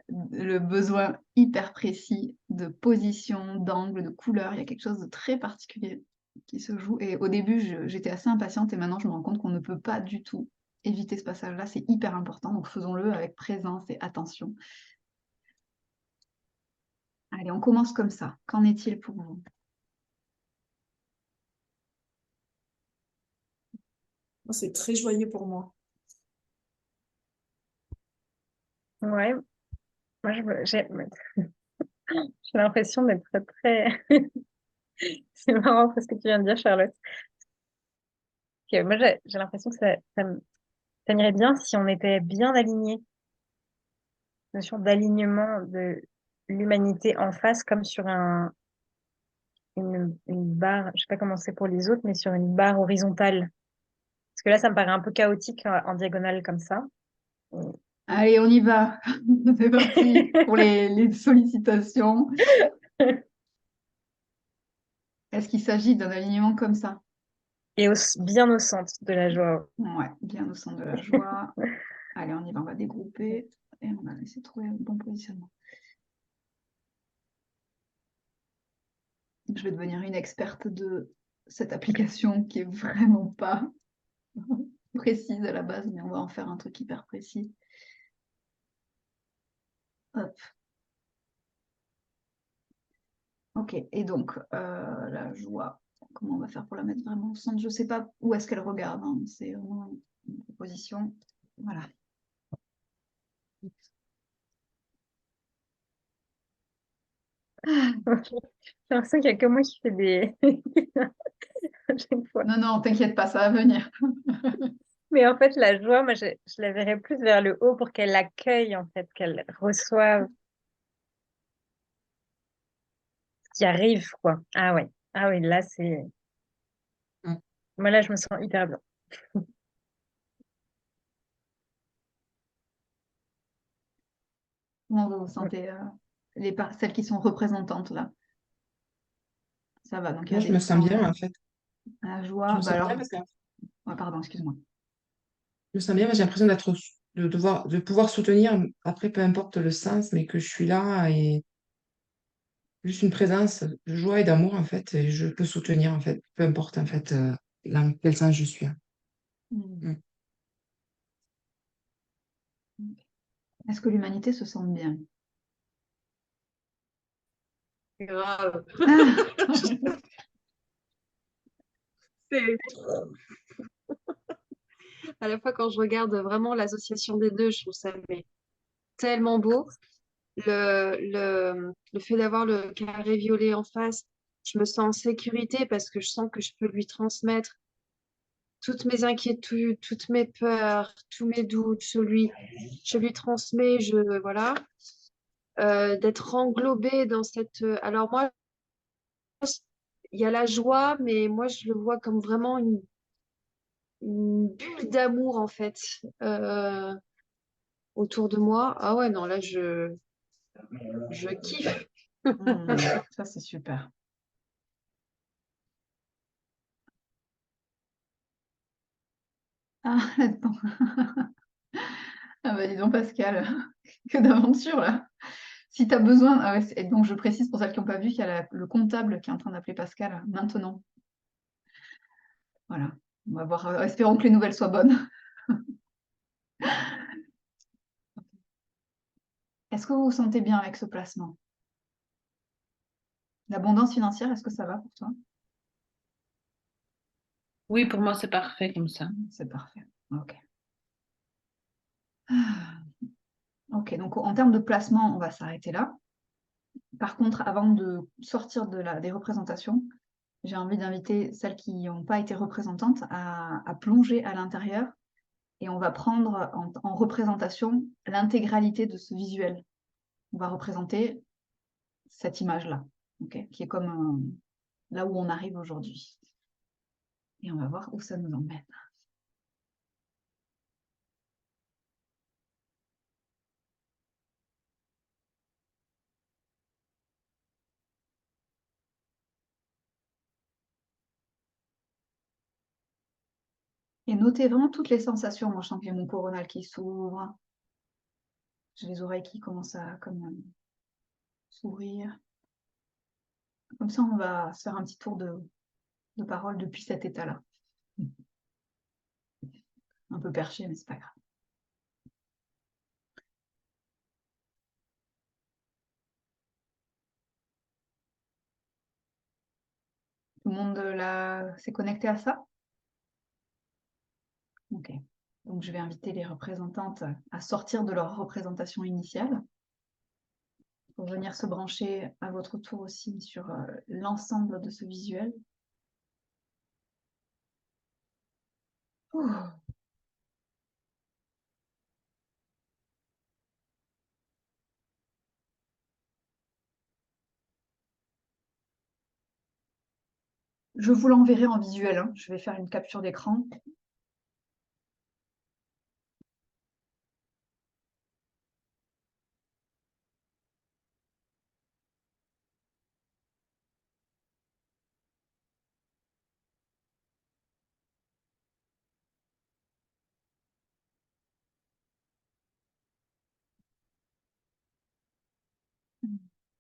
le besoin hyper précis de position, d'angle, de couleur. Il y a quelque chose de très particulier qui se joue. Et au début, j'étais assez impatiente et maintenant, je me rends compte qu'on ne peut pas du tout éviter ce passage-là. C'est hyper important, donc faisons-le avec présence et attention. Allez, on commence comme ça. Qu'en est-il pour vous? C'est très joyeux pour moi. Ouais, moi, j'ai l'impression d'être très, C'est marrant parce que tu viens de dire, Charlotte. Moi, j'ai l'impression que ça m'irait bien si on était bien alignés. Notion d'alignement de l'humanité en face, comme sur une barre, je sais pas comment c'est pour les autres, mais sur une barre horizontale. Parce que là, ça me paraît un peu chaotique en diagonale comme ça. Allez, on y va. C'est parti pour les sollicitations. Est-ce qu'il s'agit d'un alignement comme ça? Et bien au centre de la joie. Ouais, bien au centre de la joie. Allez, on y va, on va dégrouper et on va essayer de trouver un bon positionnement. Je vais devenir une experte de cette application qui est vraiment pas précise à la base, mais on va en faire un truc hyper précis. Hop. Ok, et donc la joie, comment on va faire pour la mettre vraiment au centre? Je ne sais pas où est-ce qu'elle regarde, hein. C'est vraiment une proposition. Voilà. J'ai l'impression qu'il n'y a que moi qui fais des... à chaque fois. Non, non, t'inquiète pas, ça va venir. Mais en fait, la joie, moi, je la verrais plus vers le haut pour qu'elle accueille, en fait, qu'elle reçoive ce qui arrive, quoi. Ah ouais. Ah oui, là, c'est... Moi, là, je me sens hyper bien. Comment vous vous sentez celles qui sont représentantes là? Ça va, donc il y Moi, a je des me sens bien, en fait. la Je joie. me Bah sens bien alors, parce que ouais, pardon, excuse-moi. je me sens bien, mais j'ai l'impression de pouvoir soutenir, après, peu importe le sens, mais que je suis là et juste une présence de joie et d'amour, en fait, et je peux soutenir, en fait, peu importe, en fait, dans quel sens je suis. Mm. Est-ce que l'humanité se sent bien? Grave. Ah C'est- À la fois, quand je regarde vraiment l'association des deux, je trouve ça mais, tellement beau. Le fait d'avoir le carré violet en face, je me sens en sécurité parce que je sens que je peux lui transmettre toutes mes inquiétudes, toutes mes peurs, tous mes doutes. Je lui transmets, voilà, d'être englobée dans cette. Alors moi, il y a la joie, mais moi je le vois comme vraiment une bulle d'amour en fait autour de moi. Ah ouais, non, là je kiffe. Ça, c'est super. Ah, là-dedans. Ah bah dis donc Pascal, que d'aventure là. Si tu as besoin, ah ouais, et donc je précise pour celles qui n'ont pas vu qu'il y a le comptable qui est en train d'appeler Pascal maintenant. Voilà, on va voir, espérons que les nouvelles soient bonnes. Est-ce que vous vous sentez bien avec ce placement? L'abondance financière, est-ce que ça va pour toi? Oui, pour moi, c'est parfait comme ça. C'est parfait, ok. Ok, donc en termes de placement, on va s'arrêter là. Par contre, avant de sortir des représentations, j'ai envie d'inviter celles qui n'ont pas été représentantes à plonger à l'intérieur et on va prendre en représentation l'intégralité de ce visuel. On va représenter cette image-là, okay, qui est comme là où on arrive aujourd'hui. Et on va voir où ça nous emmène. Et notez vraiment toutes les sensations. Moi, je sens que j'ai mon coronal qui s'ouvre. J'ai les oreilles qui commencent à s'ouvrir. Comme ça, on va se faire un petit tour de parole depuis cet état-là. Un peu perché, mais c'est pas grave. Tout le monde s'est connecté à ça? Ok. Donc, je vais inviter les représentantes à sortir de leur représentation initiale. pour venir se brancher à votre tour aussi sur l'ensemble de ce visuel. Ouh. Je vous l'enverrai en visuel, hein. Je vais faire une capture d'écran.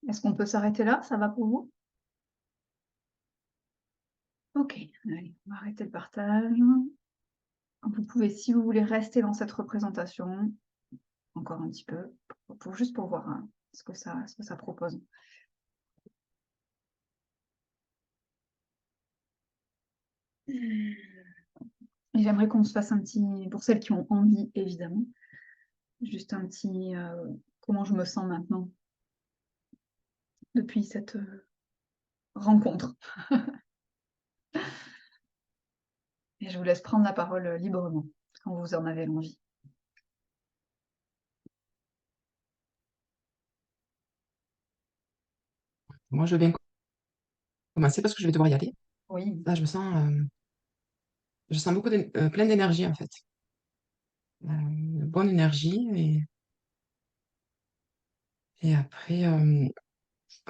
Est-ce qu'on peut s'arrêter là? Ça va pour vous? Ok, allez, on va arrêter le partage. Vous pouvez, si vous voulez, rester dans cette représentation, encore un petit peu, juste pour voir hein, ce que ça propose. Et j'aimerais qu'on se fasse un petit, pour celles qui ont envie, évidemment, juste un petit comment je me sens maintenant depuis cette rencontre. Et je vous laisse prendre la parole librement quand vous en avez l'envie. Moi, je veux bien commencer parce que je vais devoir y aller. Oui. Là, je sens beaucoup plein d'énergie, en fait. Bonne énergie. Et après, en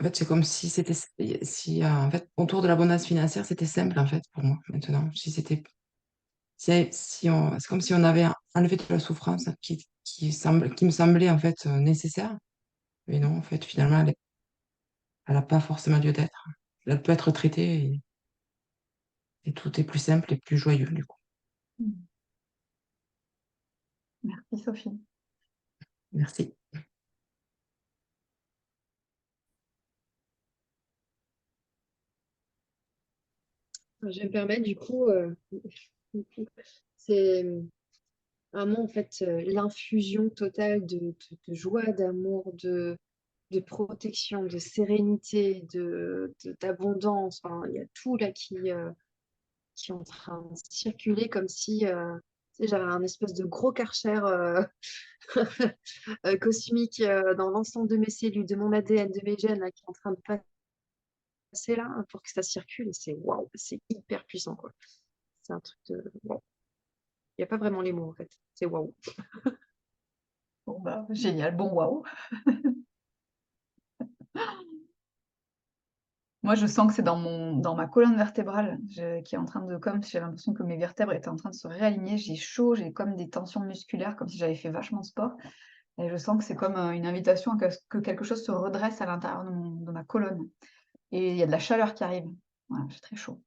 fait, c'est comme si c'était, si, en fait, autour de l'abondance financière, c'était simple, en fait, pour moi, maintenant. Si c'était, c'est comme si on avait enlevé de la souffrance qui me semblait, en fait, nécessaire. Mais non, en fait, finalement, elle n'a pas forcément lieu d'être. Elle peut être traitée et tout est plus simple et plus joyeux, du coup. Merci, Sophie. Merci. Je vais me permettre, du coup, c'est vraiment en fait l'infusion totale de joie, d'amour, de protection, de sérénité, d'abondance. Enfin, il y a tout là qui est en train de circuler comme si tu sais, j'avais un espèce de gros karcher cosmique dans l'ensemble de mes cellules, de mon ADN, de mes gènes là, qui est en train de passer là hein, pour que ça circule. C'est waouh, c'est hyper puissant quoi. C'est un truc de waouh. Il n'y a pas vraiment les mots en fait. C'est waouh. Bon, bah, génial, bon waouh. Moi, je sens que c'est dans ma colonne vertébrale qui est en train de, comme si j'avais l'impression que mes vertèbres étaient en train de se réaligner. J'ai chaud, j'ai comme des tensions musculaires, comme si j'avais fait vachement de sport. Et je sens que c'est comme une invitation à que quelque chose se redresse à l'intérieur de ma colonne. Et il y a de la chaleur qui arrive. Voilà, j'ai très chaud.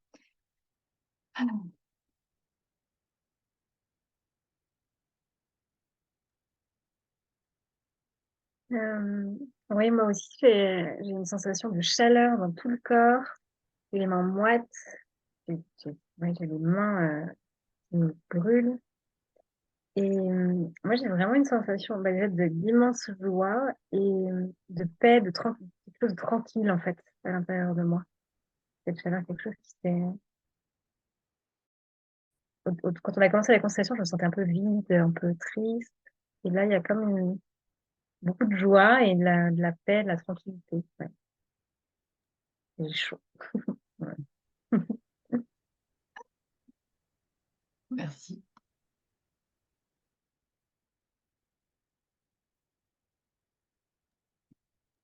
Oui, moi aussi, j'ai une sensation de chaleur dans tout le corps. J'ai les mains moites. Ouais, j'ai les mains qui me brûlent. Et moi, j'ai vraiment une sensation bah, déjà d'immense joie et de paix, quelque chose de tranquille, en fait, à l'intérieur de moi. Cette chaleur, quelque chose qui s'est... Quand on a commencé la conversation, je me sentais un peu vide, un peu triste. Et là, il y a comme beaucoup de joie et de la paix, de la tranquillité. Ouais. J'ai chaud. Ouais. Merci.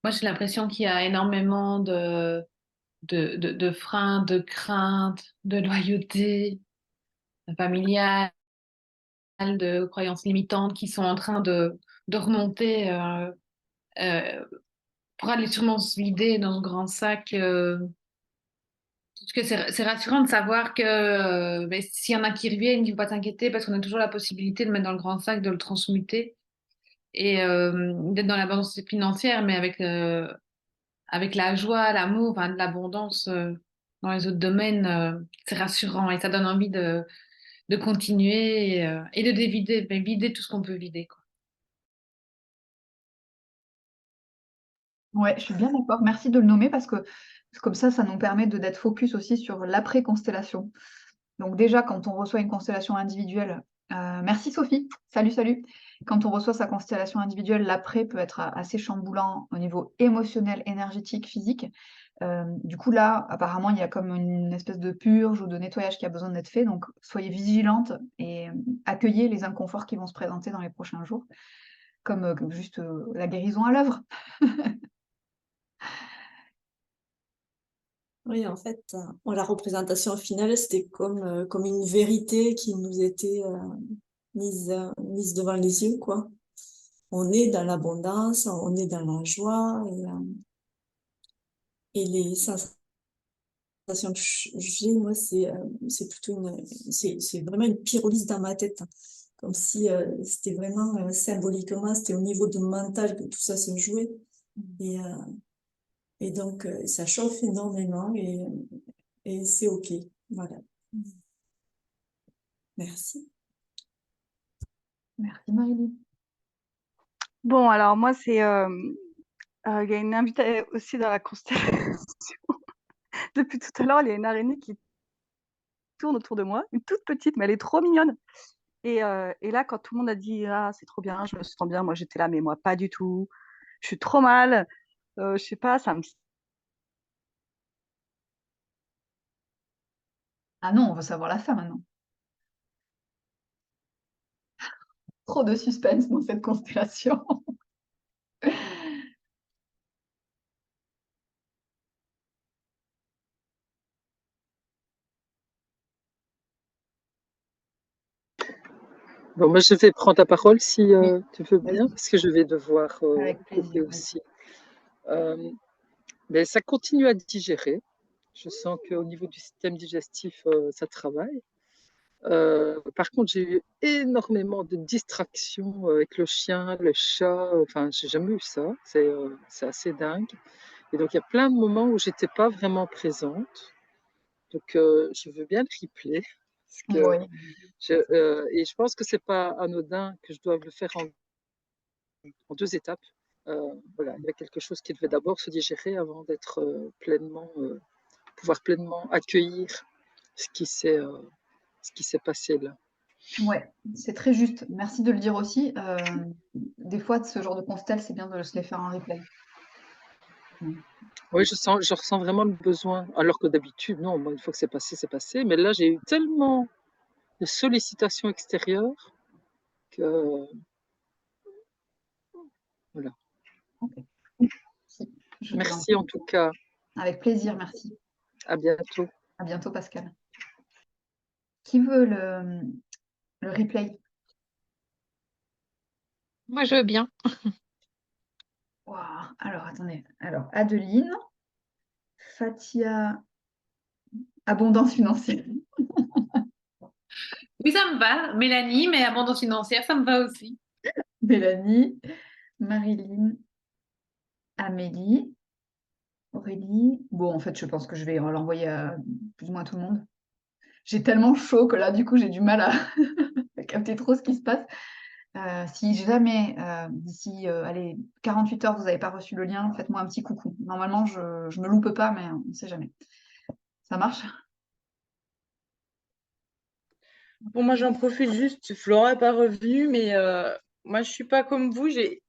Moi, j'ai l'impression qu'il y a énormément de freins, de craintes, de loyauté familiale, de croyances limitantes qui sont en train de remonter pour aller sûrement se vider dans ce grand sac. Parce que c'est rassurant de savoir que ben, s'il y en a qui reviennent, il ne faut pas s'inquiéter parce qu'on a toujours la possibilité de mettre dans le grand sac, de le transmuter et d'être dans l'abondance financière, mais avec la joie, l'amour, enfin, de l'abondance dans les autres domaines, c'est rassurant et ça donne envie de continuer et de dévider, ben, vider tout ce qu'on peut vider, quoi. Ouais, je suis bien d'accord. Merci de le nommer parce que comme ça nous permet d'être focus aussi sur l'après-constellation. Donc déjà, quand on reçoit une constellation individuelle, merci Sophie, salut, salut. Quand on reçoit sa constellation individuelle, l'après peut être assez chamboulant au niveau émotionnel, énergétique, physique. Du coup, là, apparemment, il y a comme une espèce de purge ou de nettoyage qui a besoin d'être fait. Donc, soyez vigilantes et accueillez les inconforts qui vont se présenter dans les prochains jours, comme juste la guérison à l'œuvre. Oui, en fait, la représentation finale, c'était comme une vérité qui nous était mise devant les yeux, quoi. On est dans l'abondance, on est dans la joie, et les sensations que j'ai, moi, c'est plutôt c'est vraiment une pyrolyse dans ma tête, hein. Comme si c'était vraiment symboliquement, c'était au niveau de mental que tout ça se jouait. Et, euh, et donc, ça chauffe énormément et c'est OK. Voilà. Merci. Merci Marie-Lou. Bon, alors moi, il y a une invitée aussi dans la constellation. Depuis tout à l'heure, il y a une araignée qui tourne autour de moi, une toute petite, mais elle est trop mignonne. Et là, quand tout le monde a dit ah, c'est trop bien, je me sens bien, moi j'étais là, mais moi pas du tout. Je suis trop mal. Je sais pas, ça me. Ah non, on veut savoir la fin maintenant. Trop de suspense dans cette constellation. Bon, moi, je vais prendre la parole si tu veux bien, Vas-y, parce que je vais devoir avec couper plaisir. aussi. Mais ça continue à digérer. Je sens qu'au niveau du système digestif, ça travaille. Par contre, j'ai eu énormément de distractions avec le chien, le chat. Enfin, j'ai jamais eu ça. C'est assez dingue. Et donc, il y a plein de moments où j'étais pas vraiment présente. Donc, je veux bien le replay. Parce que Oui. et je pense que c'est pas anodin que je dois le faire en deux étapes. Voilà, il y a quelque chose qui devait d'abord se digérer avant d'être pouvoir pleinement accueillir ce qui s'est passé là. Ouais, c'est très juste. Merci de le dire aussi. Des fois, ce genre de constel, c'est bien de se les faire en replay. Oui, je ressens vraiment le besoin. Alors que d'habitude, non, moi, une fois que c'est passé, c'est passé. Mais là, j'ai eu tellement de sollicitations extérieures que voilà. Ok. Merci en tout cas. Avec plaisir, merci. À bientôt. À bientôt, Pascal. Qui veut le replay? Moi, je veux bien. Wow. Alors, attendez. Alors, Adeline, Fatia, abondance financière. Oui, ça me va. Mélanie, mais abondance financière, ça me va aussi. Mélanie, Marilyn, Amélie, Aurélie. Bon, en fait, je pense que je vais l'envoyer à plus ou moins tout le monde. J'ai tellement chaud que là, du coup, j'ai du mal à capter trop ce qui se passe. Si jamais, d'ici allez, 48 heures, vous n'avez pas reçu le lien, faites-moi un petit coucou. Normalement, je ne me loupe pas, mais on ne sait jamais. Ça marche? Bon, moi, j'en profite juste. Flora n'est pas revenue, mais moi, je suis pas comme vous. J'ai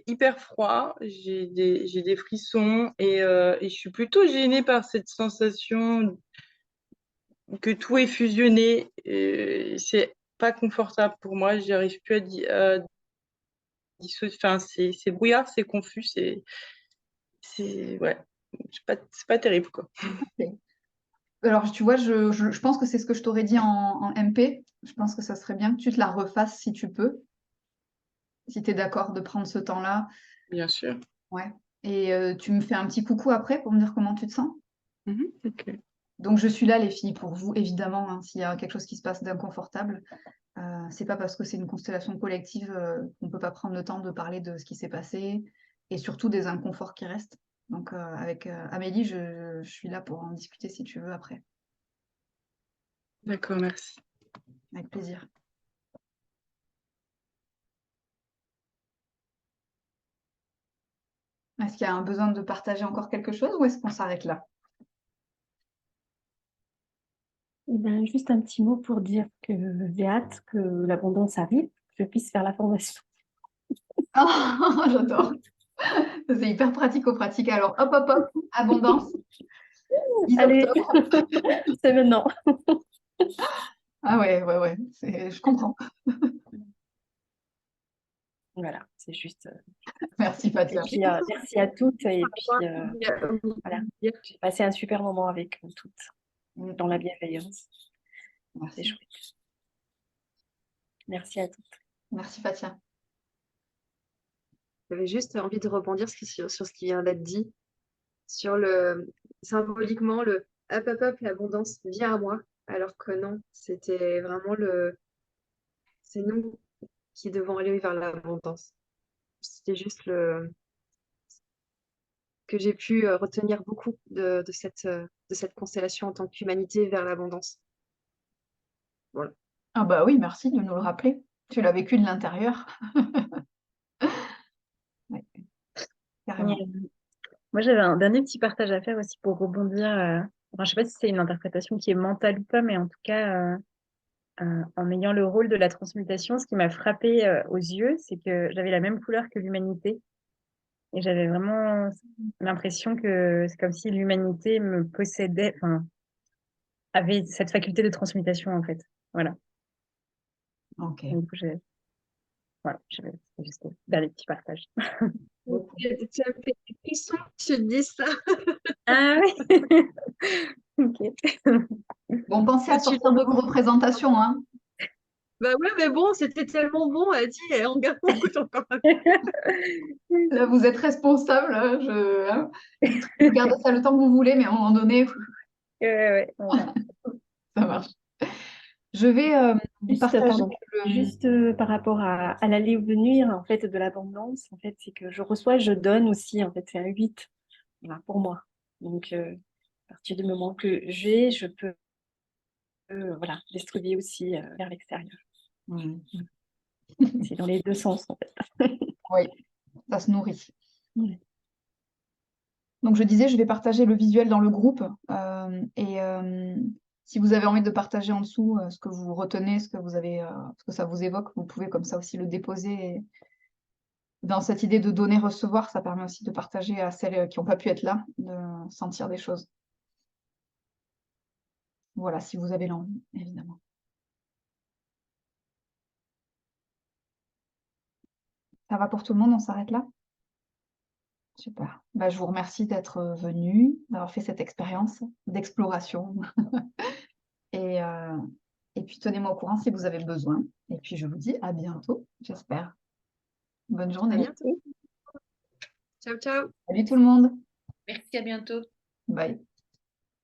hyper froid, j'ai des frissons et je suis plutôt gênée par cette sensation que tout est fusionné. C'est pas confortable pour moi. J'y arrive plus à dissocier. Enfin, c'est brouillard, c'est confus, ouais, c'est pas terrible, quoi. Ok. Alors, tu vois, je pense que c'est ce que je t'aurais dit en MP. Je pense que ça serait bien que tu te la refasses si tu peux, si tu es d'accord de prendre ce temps-là. Bien sûr. Ouais. Et tu me fais un petit coucou après pour me dire comment tu te sens. Ok. Donc, je suis là, les filles, pour vous, évidemment, hein, s'il y a quelque chose qui se passe d'inconfortable. C'est pas parce que c'est une constellation collective qu'on peut pas prendre le temps de parler de ce qui s'est passé et surtout des inconforts qui restent. Donc, avec Amélie, je suis là pour en discuter si tu veux après. D'accord, merci. Avec plaisir. Est-ce qu'il y a un besoin de partager encore quelque chose ou est-ce qu'on s'arrête là? Eh ben, juste un petit mot pour dire que j'ai hâte que l'abondance arrive, que je puisse faire la formation. Oh, j'adore. C'est hyper pratico-pratique. Alors, hop, hop, hop, abondance. 10 Allez, octobre. c'est maintenant. Ah ouais, je comprends. Voilà, c'est juste. Merci, Et Fatia. puis, merci à toutes. Et puis, voilà, j'ai passé un super moment avec vous toutes, dans la bienveillance. C'est Merci. chouette. Merci à toutes. Merci, Fatia. J'avais juste envie de rebondir sur ce qui vient d'être dit, sur symboliquement, hop, hop, hop, l'abondance vient à moi, alors que non, c'était vraiment c'est nous qui devons aller vers l'abondance. C'était juste que j'ai pu retenir beaucoup de cette constellation en tant qu'humanité vers l'abondance. Voilà. Ah bah oui, merci de nous le rappeler. Tu l'as vécu de l'intérieur. Ouais, carrément. Moi, j'avais un dernier petit partage à faire aussi pour rebondir. Enfin, je sais pas si c'est une interprétation qui est mentale ou pas, mais en tout cas, en ayant le rôle de la transmutation, ce qui m'a frappé aux yeux, c'est que j'avais la même couleur que l'humanité. Et j'avais vraiment l'impression que c'est comme si l'humanité me possédait, enfin, avait cette faculté de transmutation, en fait. Voilà. Ok. Du coup, voilà, j'avais juste le dernier petit partage. Tu as fait des frissons, tu te dis ça. Ah oui. Ok. Bon, pensez à sortir de vos représentations, hein. Bah ouais, mais bon, c'était tellement bon, elle dit, et on garde mon coach encore. Là, vous êtes responsable. Hein. Vous gardez ça le temps que vous voulez, mais à un moment donné, Ouais, voilà. ça marche. Je vais partager Juste par rapport à l'aller ou venir en fait de l'abondance, en fait, c'est que je reçois, je donne aussi, en fait, c'est un 8, voilà, pour moi. Donc, à partir du moment que j'ai, je peux voilà, distribuer aussi vers l'extérieur. C'est dans les deux sens, en fait. Oui, ça se nourrit. Ouais. Donc, je disais, je vais partager le visuel dans le groupe. Si vous avez envie de partager en dessous ce que vous retenez, ce que ça vous évoque, vous pouvez comme ça aussi le déposer. Et dans cette idée de donner-recevoir, ça permet aussi de partager à celles qui n'ont pas pu être là, de sentir des choses. Voilà, si vous avez l'envie, évidemment. Ça va pour tout le monde, on s'arrête là? Super. Bah, je vous remercie d'être venu, d'avoir fait cette expérience d'exploration. Et puis, tenez-moi au courant si vous avez besoin. Et puis, je vous dis à bientôt, j'espère. Bonne journée. À bientôt. Ciao, ciao. Salut tout le monde. Merci, à bientôt. Bye.